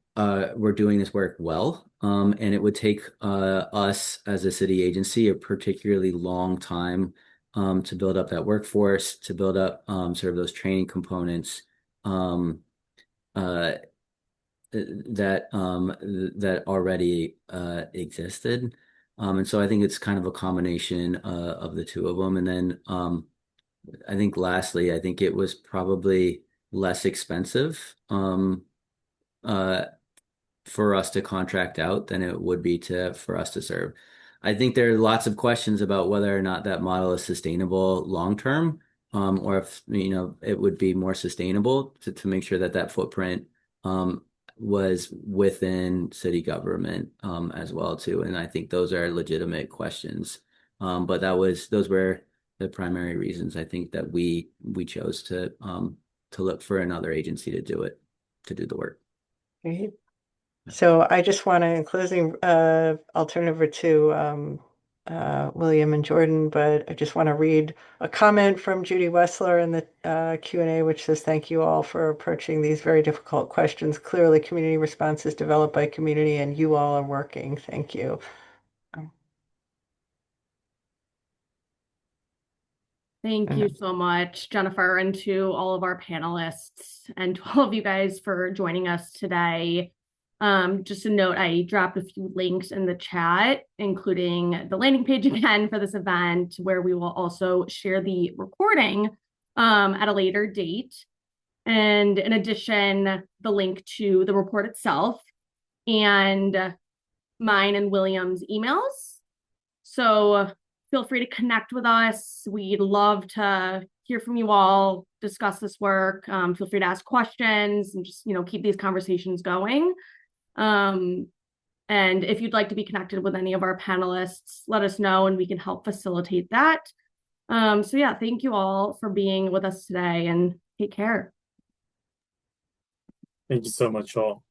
[SPEAKER 5] were doing this work well, and it would take us as a city agency a particularly long time to build up that workforce, to build up sort of those training components. Uh, that already existed. And so I think it's kind of a combination of the two of them. And then I think lastly, I think it was probably less expensive for us to contract out than it would be for us to serve. I think there are lots of questions about whether or not that model is sustainable long term, or if it would be more sustainable to make sure that that footprint was within city government as well too. And I think those are legitimate questions. But those were the primary reasons I think that we chose to look for another agency to do the work.
[SPEAKER 3] Great. So I just want to, in closing, I'll turn over to William and Jordyn, but I just want to read a comment from Judy Wessler in the Q&A, which says, "Thank you all for approaching these very difficult questions. Clearly, community response is developed by community, and you all are working. Thank you."
[SPEAKER 1] Thank you so much, Jennifer, and to all of our panelists and to all of you guys for joining us today. Just a note, I dropped a few links in the chat, including the landing page again for this event, where we will also share the recording at a later date. And in addition, the link to the report itself and mine and William's emails. So feel free to connect with us. We'd love to hear from you all, discuss this work. Feel free to ask questions and just, keep these conversations going. And if you'd like to be connected with any of our panelists, let us know and we can help facilitate that. So yeah, thank you all for being with us today and take care.
[SPEAKER 2] Thank you so much, all.